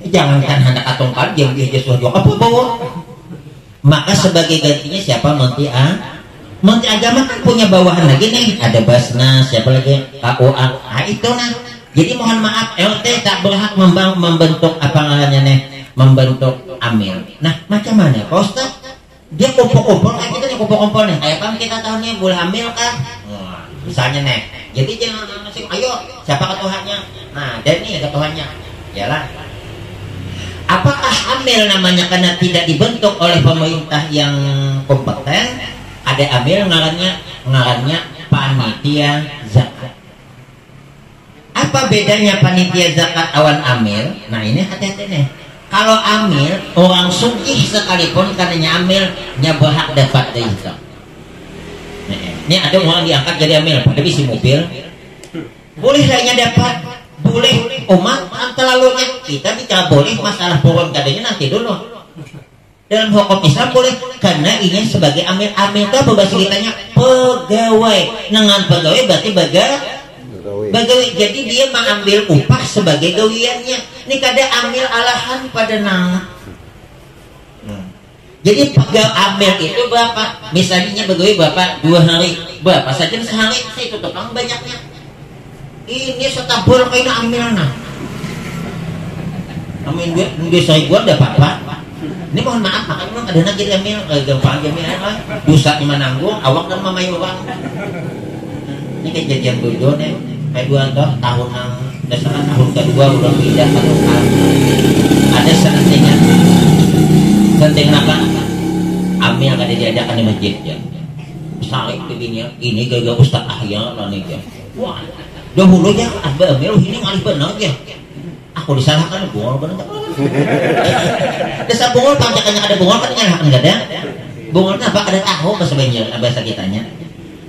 jangankan hendak atongkan yang dia sudah apa bawa maka sebagai gantinya siapa Menteri Agama kan punya bawahan lagi nih ada Basnas siapa lagi KUA itu nah jadi mohon maaf LT tak berhak membentuk apa namanya nih membentuk amil. Nah macam mana Pak Ustaz? Dia kumpul-kumpul kayak kita nih kumpul-kumpul nih kayak kan kita tahu nih boleh amil kan? Misalnya nih. Jadi jangan langsung ayo siapa ketuanya? Nah dan ini ketuanya. Yalah. Apakah amil namanya karena tidak dibentuk oleh pemerintah yang kompeten? Ada amil ngarannya panitia zakat. Apa bedanya panitia zakat awan amil? Nah ini hati-hati nih. Kalau amil orang sugih sekalipun karenanya amilnya berhak dapat dari zakat. Ini ada orang diangkat jadi amil pada bisi mobil. Boleh lainnya dapat, boleh umat terlalunya. Kita bicara boleh masalah pohon kadanya nanti dulu. Dalam hukum Islam boleh karena ini sebagai amil itu apa bahasa kitanya pegawai. Dengan pegawai berarti bagawi, jadi dia mengambil upah sebagai gawiannya. Ini kada ambil alahan pada nang. Jadi pegawai ambil itu berapa? Misalnya bagawi berapa? 2 hari. Berapa saja sehari? Saya itu tukang banyaknya. Ini setabur kayak ambil nah. Amin duit saya gua ada apa-apa. Ini mohon maaf, makanya memang ada lagi ambil gampang jamil dosa di mananggung, awak kan mamai orang. Ini kejadian dulu nih. Kayak 2 tahun yang dasarnya tahun kedua udah pindah satu kali ada senting apa amil kada diadakan di masjid ya saling tidinya ini gagal Ustaz Ahya lah nih ya. Wah, dahulu ya ada amil ini ngalih benar ya. Aku disalahkan bungol benar. Desa bungol pancakannya ada bungol kan nyalakan enggak ada. Bungolnya apa ada tahu bahasa kitanya.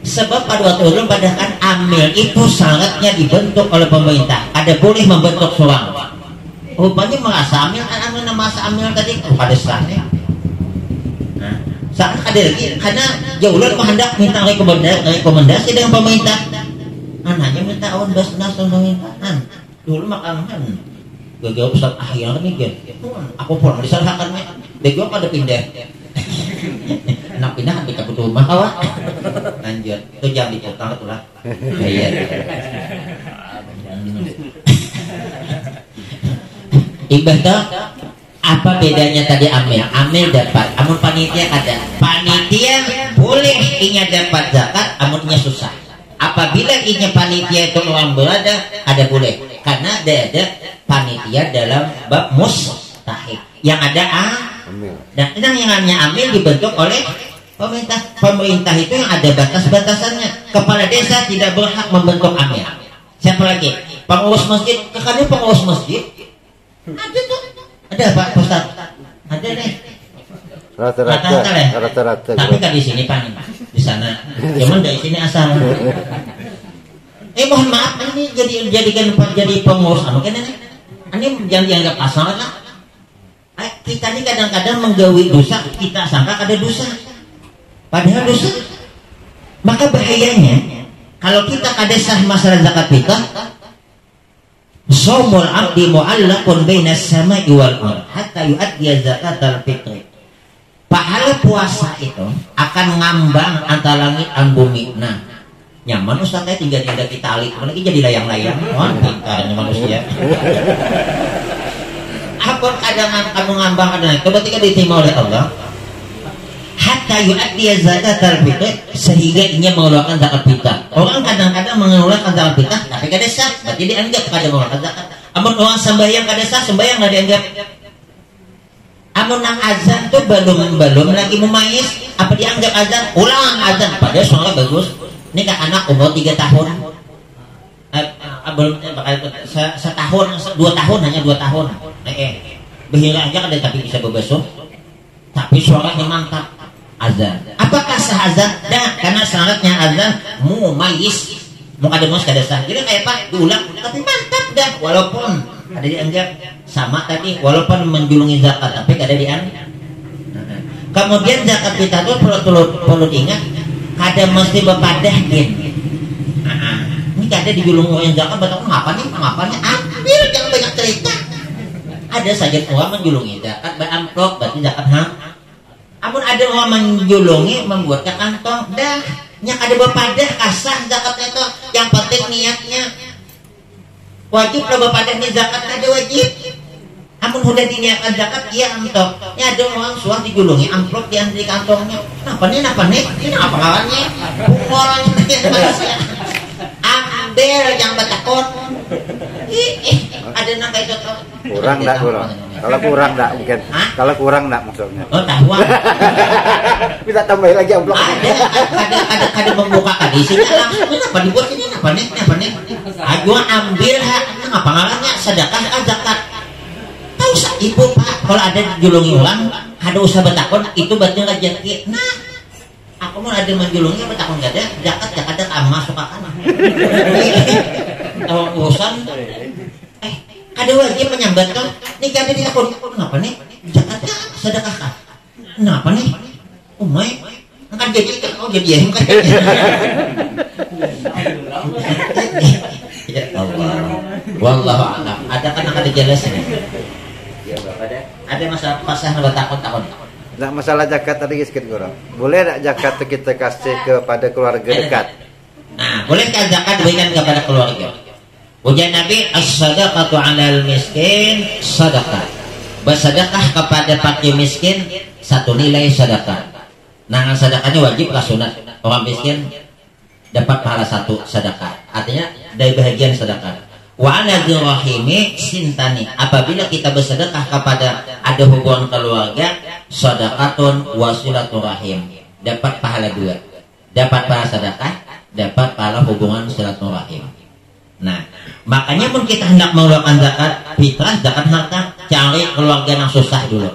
Sebab pada waktu itu padahal amil itu syaratnya dibentuk oleh pemerintah. Ada boleh membentuk seorang. Rupanya merasa amil nama amil tadi pada saatnya. Nah, saat ada lagi karena jauh hendak minta rekomendasi dengan pemerintah. Anaknya minta awan basnas pemerintahan. Dulu makan gagal Ustaz Ahya nih kan. Aku pulang disalahkannya. Bego pada pindah. Nak pindah kan kita butuh rumah awak. Lanjut. Itu jangan dipotong itulah. Iya. Ibadah apa bedanya tadi amil? Amil dapat, amun panitia ada. Panitia boleh inya dapat zakat, amunnya susah. Apabila inya panitia itu orang berada, ada boleh. Karena ada panitia dalam bab mustahik. Yang ada amil. Dan yang hanya amil dibentuk oleh pemerintah. Pemerintah itu yang ada batas-batasannya. Kepala desa tidak berhak membentuk amil. Siapa lagi? Pengurus masjid. Karena pengurus masjid ada tuh. Ada Pak Ustaz? Ada nih. Rata-rata. Tapi kan di sini Pak, di sana. Cuman dari sini asal. Mohon maaf ini jadi pengurus anu kan ini. Ini jangan dianggap asal lah. Kita ini kadang-kadang menggawi dosa, kita sangka ada dosa. Padahal dosa. Maka bahayanya kalau kita kadesah masalah zakat fitrah, shaumul abdi mu'allaqun bainas sama'i wal ardh hatta yu'addi zakatal fitri. Pahala puasa itu akan ngambang antara langit dan bumi. Nah, nyaman Ustaz teh tinggal kita alik, lagi jadi layang-layang. Wah, pintarnya manusia. Apa kadang kamu ngambang ada itu berarti kan diterima oleh Allah. Hatta yu'addi zakatal fitri, sehingga ia mengeluarkan zakat fitrah. Orang kadang-kadang mengeluarkan zakat fitrah tapi kada sah, berarti dianggap kada mengeluarkan zakat. Amun orang sembahyang kada sah, sembahyang enggak dianggap. Amun nang azan tuh belum lagi memayis, apa dianggap azan? Ulang azan, padahal suara bagus. Ini kan anak umur 3 tahun. Belum setahun, 2 tahun, hanya 2 tahun. Behira aja kada tapi bisa berbasuh. Tapi suaranya mantap. Azan. Apakah sah azan? Dah, karena syaratnya azan mumayyiz. Mau kada mus kada sah. Jadi kayak Pak diulang, tapi mantap dah walaupun ada dianggap sama tadi walaupun menjulungi zakat tapi kada dianggap. Kemudian zakat kita tuh perlu diingat kada mesti bepadah gini. Ini kada dijulungi zakat betul ngapanya ambil jangan banyak cerita. Ada saja orang menjulungi zakat beramplop berarti zakat Amun ada orang menjulungi membuat ke kantong, dah nya ada bepadah kasah zakat itu. Yang penting niatnya. Wajib lah bepadah ni zakat ada wajib. Amun sudah diniatkan zakat iya antok. Nya ada orang suah dijulungi amplop di antri kantongnya. Napa nih? Ini apa kawannya? Pungolnya manusia. Ambil yang betakon. Ada nak itu kurang enggak kurang. Kalau kurang enggak mungkin. Kalau kurang enggak maksudnya. Oh, tahu. Bisa tambahin lagi amplop. Ada membuka kan isinya langsung. Apa dibuat ini? Apa nih? Ayo ambil hak apa ngarannya sedekah zakat. Tahu sa ibu Pak, kalau ada julungi ulang, ada usaha betakon itu berarti rezeki. Nah, aku mau ada menjulungi betakon enggak ada zakat ada masuk akal. Urusan ada wajib menyambat kan ini kada diakun kenapa nih zakatnya sedekah kan kenapa nih umay kan jadi ya kan ya Allah wallahu a'lam. Ada kan ada jelasnya ada masalah pasah takut Nah, masalah zakat tadi sedikit kurang. Boleh enggak zakat kita kasih kepada keluarga dekat? Nah, bolehkah zakat diberikan kepada keluarga? Ujar Nabi, as-sadaqatu 'alal miskin sadaqah. Bersedekah kepada fakir miskin satu nilai sedekah. Nah, sedekahnya wajib lah sunat. Orang miskin dapat pahala satu sedekah. Artinya dari bahagian sedekah. Wa 'ala dzirrahimi sintani. Apabila kita bersedekah kepada ada hubungan keluarga, sedekatun wasilatur rahim. Dapat pahala 2. dapat pahala sedekah, dapat pahala hubungan silaturahim. Nah, makanya pun kita hendak mengeluarkan zakat fitrah, zakat harta, cari keluarga yang susah dulu.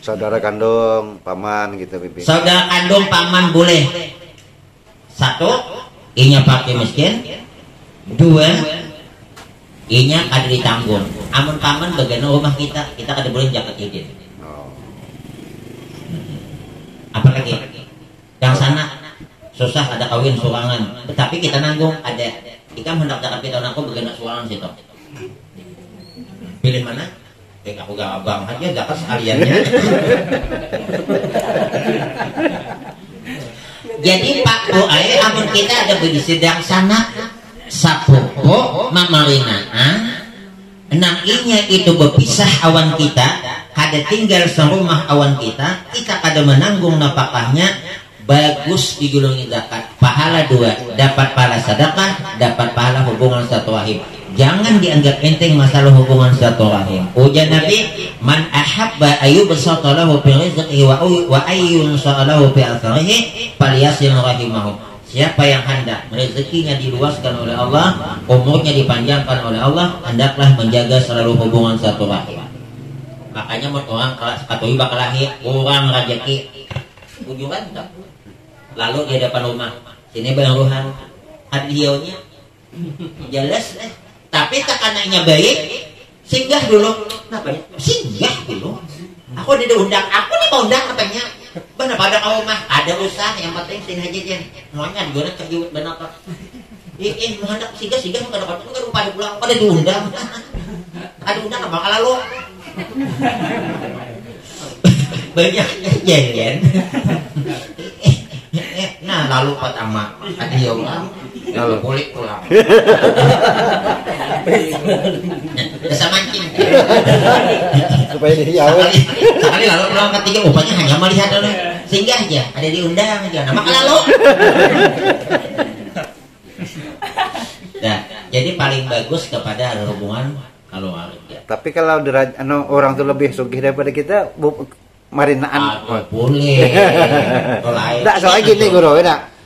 Saudara kandung, paman gitu pipi. Saudara kandung, paman boleh. Satu, inya pakai miskin. Dua, inya ada ditanggung. Amun paman bagian rumah kita kada boleh zakat izin. Oh. Apalagi yang sana susah ada kawin surangan, tetapi kita nanggung ada. Ikam hendak zakat kita aku bagian surangan situ. Pilih mana? Aku gak abang aja zakat sekaliannya. Jadi Pak Bu ae amun kita ada di sedang sana sapopo mamarinaan nang inya itu berpisah awan kita kada tinggal serumah awan kita kada menanggung nafkahnya bagus digulungi zakat pahala dua dapat pahala sedekah dapat pahala hubungan silaturahim. Jangan dianggap enteng masalah hubungan silaturahim. Ujar Nabi, man ahabba ayyubsata lahu fi rizqihi wa ayyunsha lahu fi atharihi falyasil rahimahu. Siapa yang hendak rezekinya diluaskan oleh Allah, umurnya dipanjangkan oleh Allah, hendaklah menjaga selalu hubungan silaturahim. Makanya orang kelas katoi bakal lahir kurang rezeki. Ujuran tak? Lalu di depan rumah, sini baruhan hadiahnya jelas tapi tekanannya baik, singgah dulu. Kenapa? Singgah dulu. Aku udah diundang, aku nih mau undang katanya. Benar pada kau mah ada usaha yang penting sini aja jen. Semuanya digoreng kejiwat benar pak. Mau hendak singgah kada dapat kan pada pulang pada diundang. Ada undang apa bakal lalu. Banyak jen. Nah lalu pertama ada yang lalu boleh pulang. Desa mancing. Supaya dijauh. Sekali lalu pulang ketiga upahnya hanya melihat dulu. Singgah aja, ada diundang aja. Nama lalu. Nah, jadi paling bagus kepada ada hubungan keluarga. Tapi kalau orang tuh lebih sugih daripada kita, marinaan boleh. Enggak soalnya gini guru,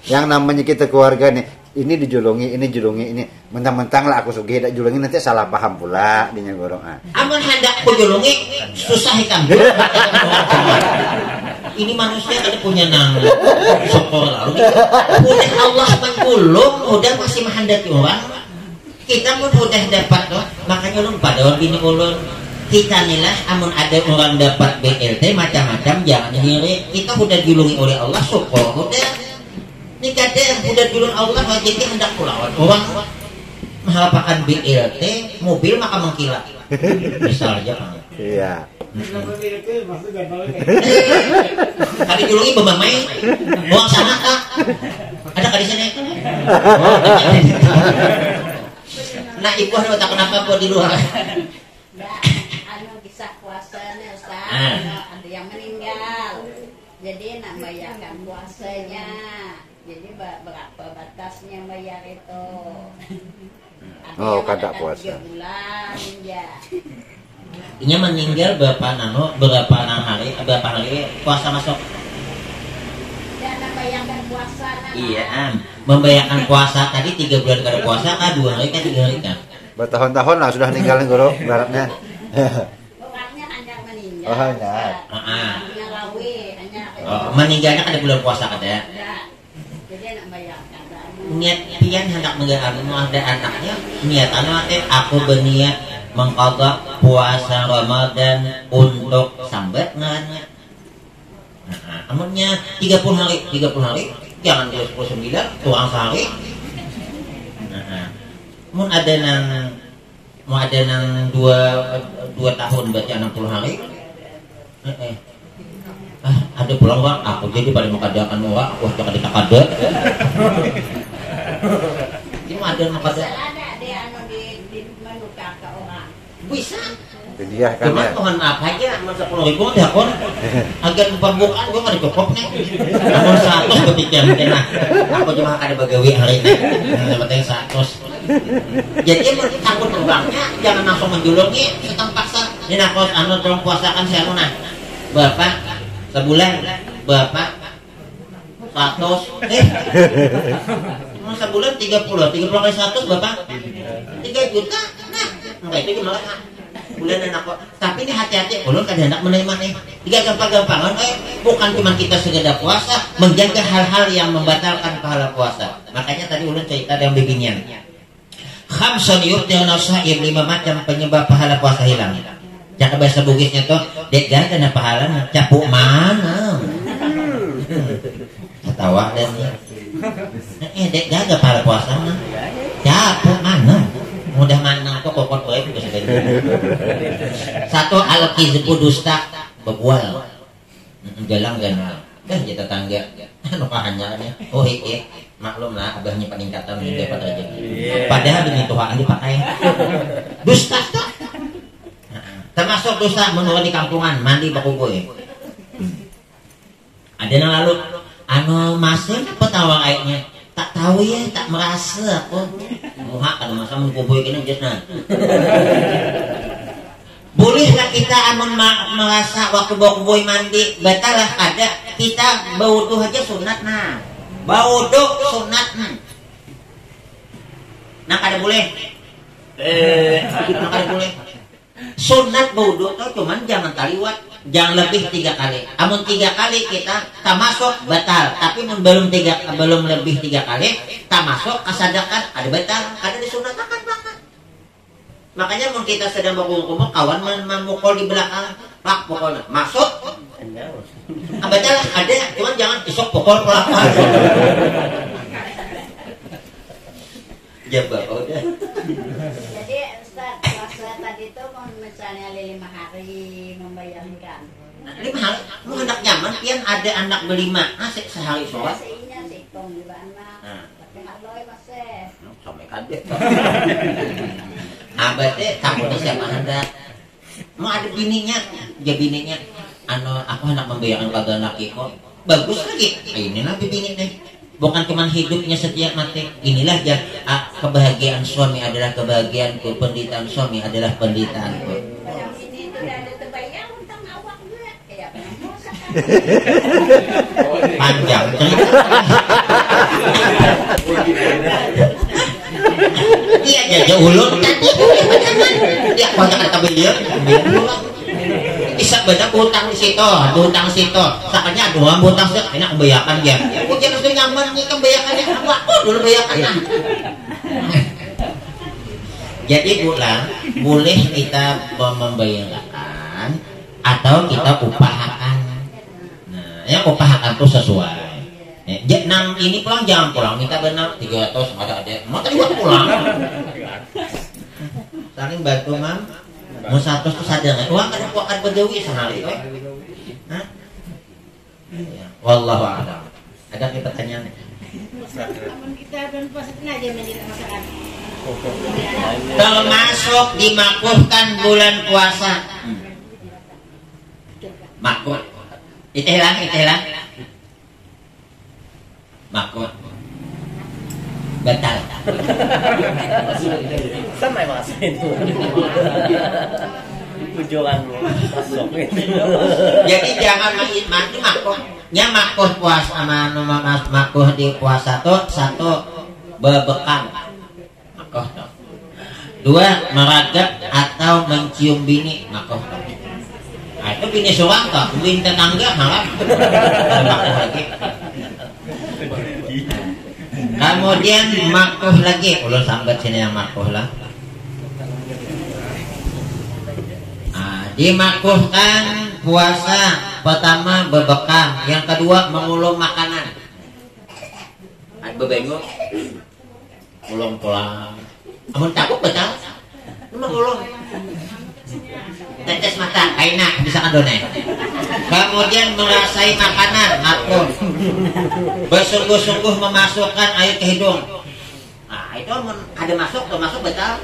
yang namanya kita keluarga nih, ini dijulungi, ini mentang-mentang lah aku sugih, dak julungi nanti salah paham pula dinya guru. Amun hendak ku julungi susah ikan. Ini manusia ada punya nang syukur lalu. Udah Allah menggulung, udah masih menghendaki orang. Kita pun udah dapat loh, makanya ulun pada orang bini ulun. Kita nilah amun ada orang dapat BLT macam-macam jangan diri. Kita udah dilungi oleh Allah syukur udah. Ini kadang udah dilungi Allah jadi hendak pulawan orang mengharapkan BLT mobil maka mengkilat. Misalnya Pak. Iya. Kali dilungi bemamai uang sana kak. Ada di sini. Nah ibu ada tak kenapa buat di luar. Puasanya Ustaz, ada yang meninggal, jadi nak bayarkan puasanya, jadi berapa batasnya bayar itu? Oh, kada puasa. 3 bulan ya. Ini meninggal berapa hari puasa masuk? Ya, nak bayarkan puasa. Iya, membayarkan puasa tadi 3 bulan kada puasa kah 2 hari kah 3 hari kah? Bertahun-tahun lah sudah ninggalin guru, baratnya. Oh, hanya. Meninggalnya ada bulan puasa kada ya? Jadi nak bayarkan. Niat pian hendak ada anaknya, niatannya aku berniat mengqadha puasa Ramadan untuk sambat ngannya. Amunnya 30 hari, jangan 29, kurang sehari. Mau ada nang 2 tahun baca 60 hari. Ada pulang bang, aku jadi pada mengadakan wah jangan ditakade. Ini ada makada. Ada dia di menukar ke orang. Bisa. Dia kan Cuma ya. Tuhan apa aja, masa 10.000 dia kon. Agar pembukaan gue nggak cukup nih. Namun 100 kepikiran kena. Aku cuma ada bagawi hari ini. Yang penting 100. Jadi takut terbangnya jangan langsung menjulungi setengah paksa. Ini aku tolong puasakan saya lunah. Bapak sebulan bapak Mau sebulan 30 kali 100 Bapak 3 juta. Nah, enggak itu gimana? Bulan anak kok. Tapi ini hati-hati, ulun kada hendak menerima nih. Tiga gampang-gampangan, bukan cuma kita sekedar puasa, menjaga hal-hal yang membatalkan pahala puasa. Makanya tadi ulun cerita yang beginian. Khamsun yubtilna shaim, 5 macam penyebab pahala puasa hilang. Jangan bahasa Bugisnya tuh, dek gak kena pahala, capuk mana? Ketawa dan dek gak pahala puasa mah. Capuk mana? Mudah mana kok kokot baik juga sudah. Satu al-kizbu dusta bebual. Galang ganal. Kan kita tangga. Anu pahannya oh iya maklum lah abahnya peningkatan juga pada rezeki. Padahal demi Tuhan dipakai. Dusta. Termasuk dusta menurut di kampungan mandi bakugoy. Ada yang lalu anu masih petawang airnya. Tak tahu ya, tak merasa aku. Muha kalau masa mengkubuy kena jesna. Bolehlah kita amun merasa waktu bawa kubuy mandi batal lah ada kita bauduh aja sunat nah. Bauduh sunat nah kada boleh. Nah kada boleh. Sunat bauduh tuh cuman jangan taliwat. Jangan lebih 3 kali. Amun 3 kali kita tak masuk batal. Tapi belum lebih 3 kali tak masuk kasadakan ada batal, ada disunatkan banget. Makanya mun kita sedang berkumpul kawan memukul di belakang, pak pukul masuk. Batal ada, cuman jangan isok pukul pelakon. Ya bapak udah. Jadi Ustaz, puasa tadi itu misalnya 5 hari membayangkan 5 hari, lu hendak nyaman, pian ada anak berlima, asik sehari sholat. Aslinya hitung di mana, tapi haloi masih. Sampai kadet. Abah teh takutnya siapa hendak. Mau ada bininya, ya bininya. Aku hendak membayangkan kagak anak kok. Bagus lagi. Inilah bini nih. Bukan cuma hidupnya setiap mati. Inilah kebahagiaan suami adalah kebahagiaanku, penderitaan suami adalah penderitaanku. Yang ini itu udah ada terbayang tentang awak gue. Kayak puasa kan. Panjang cerita. Iya jaja ulun tadi. Dia banyak kata beliau. Bisa banyak hutang di situ, hutang situ. Sakanya doang hutang situ, enak membayarkan ya. Aku jangan sudah nyaman nih membayarkannya apa? Dulu bayarkan. Jadi boleh kita membayarkan atau kita upahakan. Nah, ya upahakan itu sesuai. Ini pulang jangan pulang minta benar 300 ada mau tadi buat pulang. Saling bantu mam. Mau 100 tuh sadar nggak? Uang kan berdewi sehari, Hah? Wallahu a'lam. Ada pertanyaan? Namun kita dan puasa aja menjadi masalah. Termasuk dimakruhkan bulan puasa. Makruh. Itelah. Makruh. Batal. Sama mas itu. Tujuan masuk itu. Jadi jangan mati makruh. Nya makruh puasa sama makruh di puasa tuh satu bebekam. Makruh tuh. 2 meragap atau mencium bini makruh tuh. Nah, itu bini suang tuh, bini tetangga malah makruh lagi. Kemudian makruh lagi, ulun sambat sini yang makruh lah. Dimakruhkan puasa pertama bebekam, yang kedua mengulung makanan. Bebengu, ulung pulang. Amun takut betul, mengulung. Tetes mata, kaina bisa kadone. Kemudian merasai makanan, makruh. Bersungguh-sungguh memasukkan air ke hidung. Nah, itu ada masuk betul.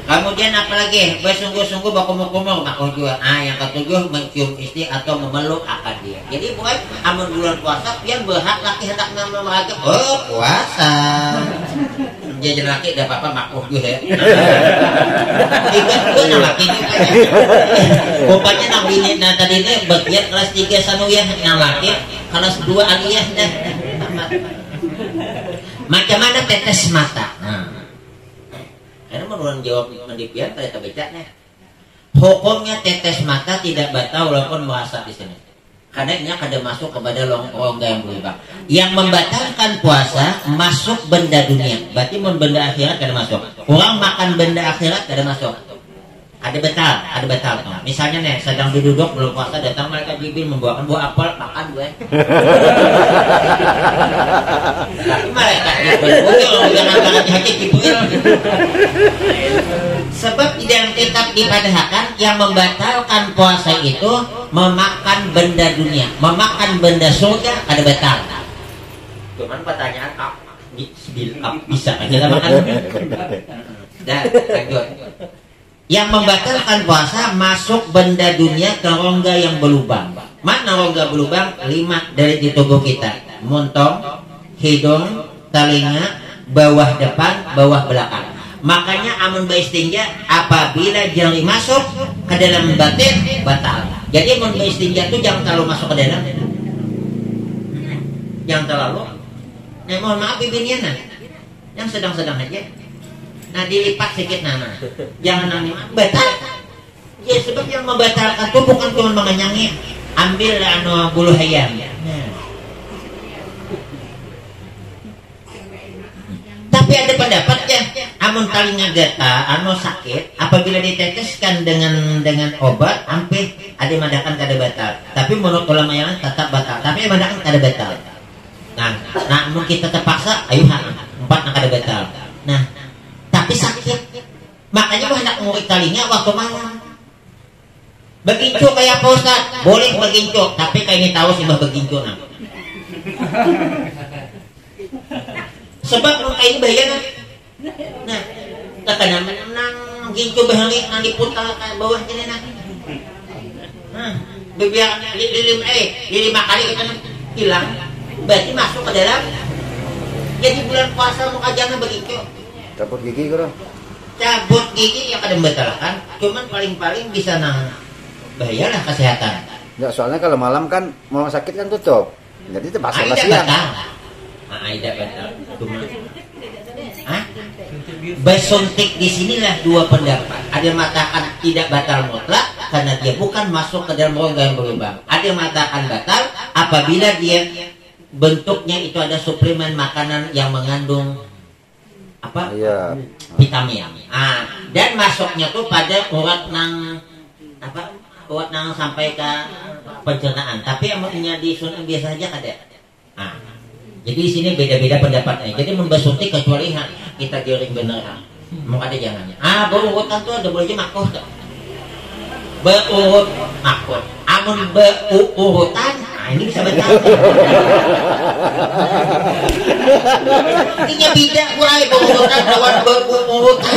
Kemudian apalagi bersungguh-sungguh berkumur-kumur makruh juga. Yang ketujuh mencium istri atau memeluk akad dia. Jadi bukan amun bulan puasa pian berhak laki hendak meragap. Oh puasa. Jadi laki dah apa makruh juga ya. Tiga juga laki juga. Rupanya nang bini tadi ini bagian kelas 3 sanuyah nang laki kelas 2 alias dah. Macam mana tetes mata? Karena menurut jawab mendipian saya bacanya. Hukumnya tetes mata tidak batal walaupun puasa di sini. Karena ini kada masuk kepada rongga yang berubah. Yang membatalkan puasa masuk benda dunia. Berarti benda akhirat kada masuk. Orang makan benda akhirat kada masuk. Ada betal. Misalnya nih, sedang duduk belum puasa, datang malaikat Jibril membawakan buah apel, makan gue. Tapi malaikat Jibril jangan haji Jibril. Sebab di dalam kitab dipadahkan yang membatalkan puasa itu memakan benda dunia, memakan benda surga ada batal. Cuman pertanyaan bisa kita makan. Dan lanjut. Yang membatalkan puasa masuk benda dunia ke rongga yang berlubang. Mana rongga berlubang? 5 dari di tubuh kita. Montong, hidung, telinga, bawah depan, bawah belakang. Makanya amun beristinja apabila jari masuk ke dalam batin batal. Jadi amun beristinja itu jangan terlalu masuk ke dalam. Jangan terlalu. Nah, mohon maaf bibirnya yang sedang-sedang aja. Nah, dilipat sedikit nana. Jangan nanya batal. Ya sebab yang membatalkan itu bukan cuma mengenyangi. Ambil bulu ayam. Tapi ada pendapatnya, amun telinga gata, sakit, apabila diteteskan dengan obat, hampir ada madakan kada batal. Tapi menurut ulama yang tetap batal. Tapi madakan kada batal. Nah, amun kita terpaksa, ayo 4 kada batal. Nah, tapi sakit. Makanya mau hendak ngurik telinga waktu malam. Begincu kayak apa Ustaz? Boleh begincu, tapi kayak ini tahu sih begincu nah. Sebab nung kain bahaya nah terkadang menang gincu bahari nang diputar ke bawah sini nah biar lima kali kita hilang berarti masuk ke dalam jadi bulan puasa muka jangan begitu cabut gigi karo cabut gigi yang kadang batalkan cuman paling bisa nang bahaya lah kesehatan ya soalnya kalau malam kan mau sakit kan tutup jadi terpaksa lah siang tidak batal. Bersuntik di sinilah dua pendapat. Ada yang mengatakan tidak batal mutlak karena dia bukan masuk ke dalam rongga yang berlubang. Ada yang mengatakan batal apabila dia bentuknya itu ada suplemen makanan yang mengandung apa? Iya. Vitamin. Dan masuknya tuh pada urat nang apa? Urat nang sampai ke pencernaan. Tapi yang punya disuntik biasa aja kada. Jadi di sini beda-beda pendapatnya. Jadi membasuntik kecuali kita giring bener. Mau ada jangannya. Berurutan tuh ada boleh makruh tuh. Berurut makruh. Amun berurutan, ini bisa batal. Ini beda mulai berurutan lawan berurutan.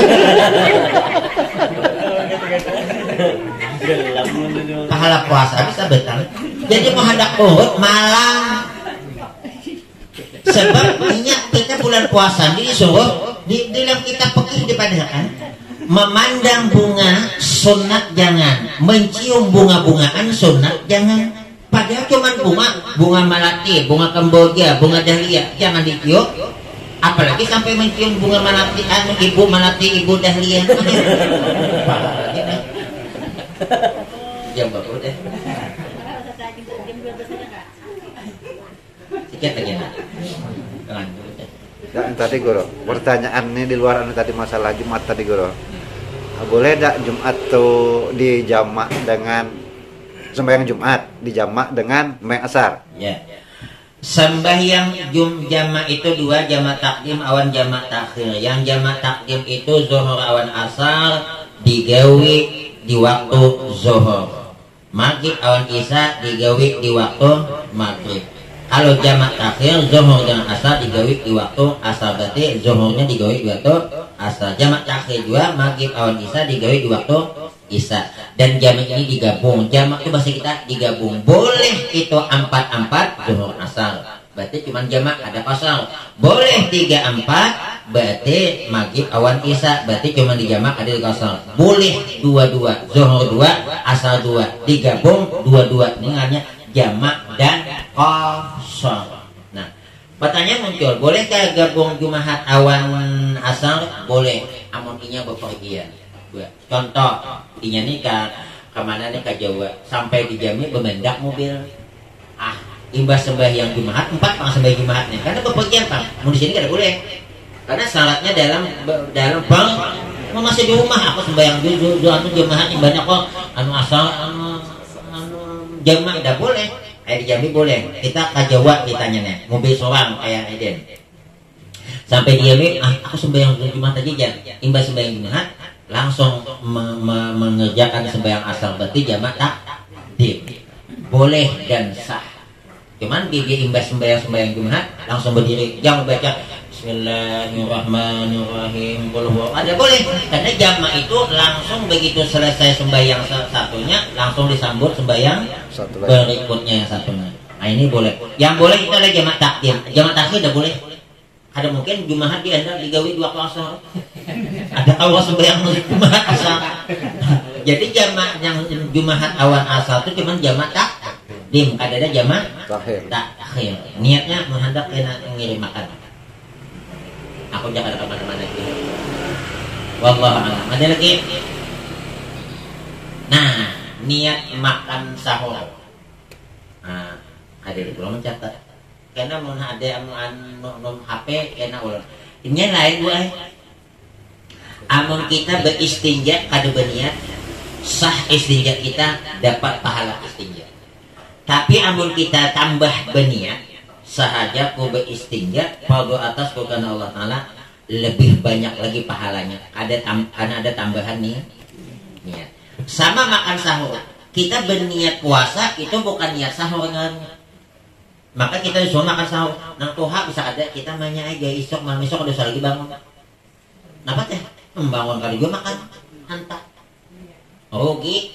Pahala puasa bisa batal. Jadi mau hendak urut malam. Sebab kita bulan puasa disuruh di dalam kitab fikih dipadahkan memandang bunga sunat jangan, mencium bunga-bungaan sunat jangan. Padahal cuma bunga melati, bunga kemboja, bunga dahlia jangan dicium. Apalagi sampai mencium bunga melati, ibu dahlia. Jam berapa deh? Sikit lagi nak. Dan tadi Guru, pertanyaannya di luar tadi masalah Jumat tadi Guru. Boleh tak Jumat tuh dijamak dengan sembahyang Jumat dijamak dengan sembahyang asar? Ya. Sembahyang jamak itu 2 jamak takdim awan jamak takhir. Yang jamak takdim itu zuhur awan asar digawe di waktu zuhur. Maghrib awan isya digawe di waktu maghrib. Kalau jamak takhir zuhur dengan asar digawe di waktu asar berarti zuhurnya digawe di waktu asar. Jamak takhir juga maghrib awan isya digawe di waktu isya. Dan jamak ini digabung. Jamak itu bahasa kita digabung. Boleh itu 4-4 zuhur asar. Berarti cuma jamak ada asar. Boleh 3-4 berarti maghrib awan isya. Berarti cuma di jamak ada di asar. Boleh 2-2 zuhur 2 asar 2 digabung 2-2. Ini hanya jamak dan qashar. Nah, pertanyaan muncul, bolehkah gabung Jumahat awan asar? Boleh, amun inya bepergian. Contoh, inya nih kemana nih ke Jawa, sampai di Jambi bemendak mobil. Imbas sembahyang Jumat 4 pang sembahyang Jumatnya, karena bepergian Pak. Mau di sini kada boleh. Karena syaratnya dalam bang masih di rumah aku sembahyang Jumat yang banyak kok anu asal anu jamaah tidak boleh. Di Jambi boleh. Kita ke Jawa ditanya nih, mobil seorang kayak Eden. Sampai di Jambi, aku sembahyang Jumat aja jan. Imbas sembahyang Jumat langsung mengerjakan sembahyang asar, berarti jamaah takdim. Boleh dan sah. Cuman dia imbas sembahyang Jumat langsung berdiri, jangan baca Bismillahirrahmanirrahim. Ada boleh, karena jamaah itu langsung begitu selesai sembahyang satunya langsung disambut sembahyang berikutnya yang satunya. Nah ini boleh. Yang boleh itu adalah jamaah takdim. Jamaah takdim tidak boleh. Ada mungkin Jumahat di anda digawi 2 asar. Ada awal sembahyang Jumahat asar. Jadi jamaah yang Jumahat awan asar itu cuma jamaah takdim. Ada jamaah takhir. Niatnya menghendak kena ngirim makan. Aku jangan kemana-mana lagi. Wallahu a'lam. Ada lagi? Nah, niat makan sahur. Ada di pulau mencatat. Karena mun ada anu HP kena ulah. Ini lain buah. Amun kita beristinja kada berniat, sah istinja kita dapat pahala istinja. Tapi amun kita tambah berniat, sahaja ku beristinja pada atas karena Allah Ta'ala lebih banyak lagi pahalanya. Karena ada tambahan nih niat. Sama makan sahur, kita berniat puasa itu bukan niat sahur kan. Maka kita disuruh makan sahur. Nang toha bisa ada kita nanya aja isok malam isok ada lagi bangun. Napa teh? Membangun kali juga makan hantar. Rugi.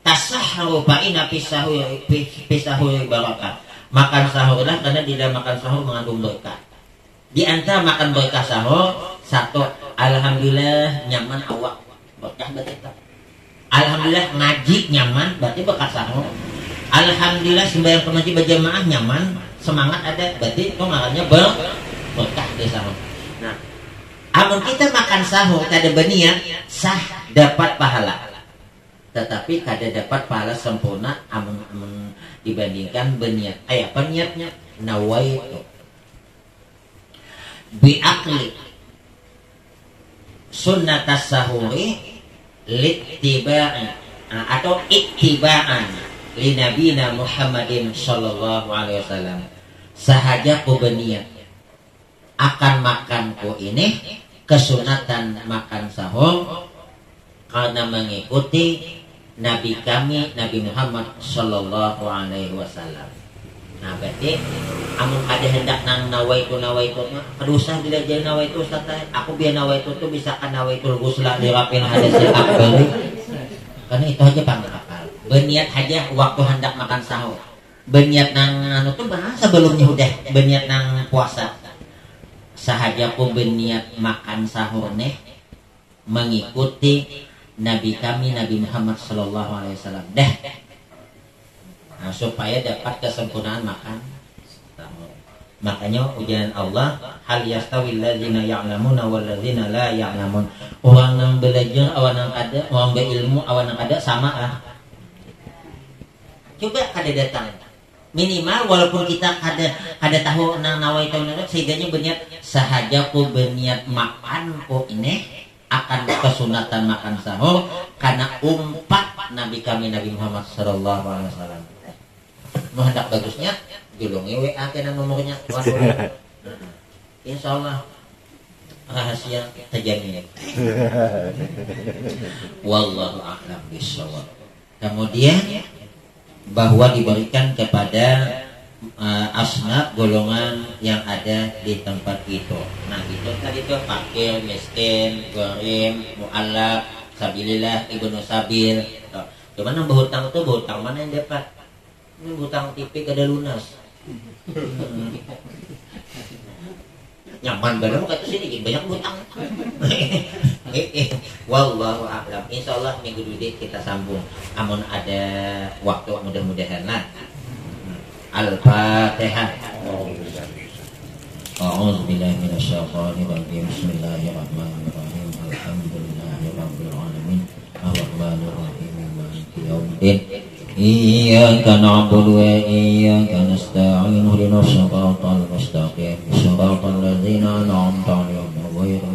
Tasahharu fa inna fi sahuri barakah. Makan sahurlah karena di dalam makan sahur mengandung berkah. Di antara makan berkah sahur, satu, alhamdulillah nyaman awak, berkah berarti. Alhamdulillah ngaji nyaman, berarti berkah sahur. Alhamdulillah sembahyang pengaji berjamaah nyaman, semangat ada, berarti itu makanya berkah di sahur. Nah, amun kita makan sahur kada berniat, sah dapat pahala. Tetapi kada dapat pahala sempurna amun dibandingkan berniat. Apa niatnya? Nawaitu bi'aqli sunnatas sahuri littiba'i atau ittiba'an li nabina Muhammadin sallallahu alaihi wasallam. Sahaja ku berniat akan makanku ini kesunatan makan sahur karena mengikuti Nabi kami, Nabi Muhammad sallallahu alaihi wasallam. Nah, berarti amun ada hendak nang nawaitu mah usah dilajari nawaitu Ustaz. Aku biar nawaitu tuh bisa kan nawaitul ghusla dirapin hadasil akbar. Karena itu aja panghafal. Berniat aja waktu hendak makan sahur. Berniat nang anu tuh bahasa sebelumnya udah berniat nang puasa. Sahaja ku berniat makan sahur neh mengikuti Nabi kami Nabi Muhammad sallallahu alaihi wasallam. Nah, supaya dapat kesempurnaan makan. Makanya ujian Allah, hal yastawil ladzina ya'lamuna wal ladzina la ya'lamun. Orang yang belajar awan yang ada, orang berilmu awan yang ada sama Coba kada datang. Minimal walaupun kita ada tahu nang nawaitu sehingga berniat sahaja ku berniat makan ku ini akan kesunatan makan sahur karena umpat Nabi kami Nabi Muhammad sallallahu alaihi wasallam. Mau hendak bagusnya julungi WA kena nomornya. Insyaallah rahasia terjamin. Wallahu a'lam bishawab. Kemudian bahwa diberikan kepada asnaf golongan yang ada di tempat itu. Nah itu tadi tuh fakir, miskin, gharim, mu'allaf, sabilillah, ibnu sabil. Cuman yang berhutang tuh berhutang mana yang dapat? Ini berhutang tipik ada lunas. Nyaman badan kata sini banyak berhutang. Wallahu a'lam. Insyaallah minggu depan kita sambung. Amun ada waktu mudah-mudahan lah. Al-Fatihah. A'udzu billahi minasyaitonir rajim. Bismillahirrahmanirrahim. Alhamdulillahirabbil alamin. Arrahmanir rahim. Maliki yaumiddin. Iyyaka na'budu wa iyyaka nasta'in. Ihdinas siratal mustaqim. Siratal ladzina an'amta 'alaihim ghairil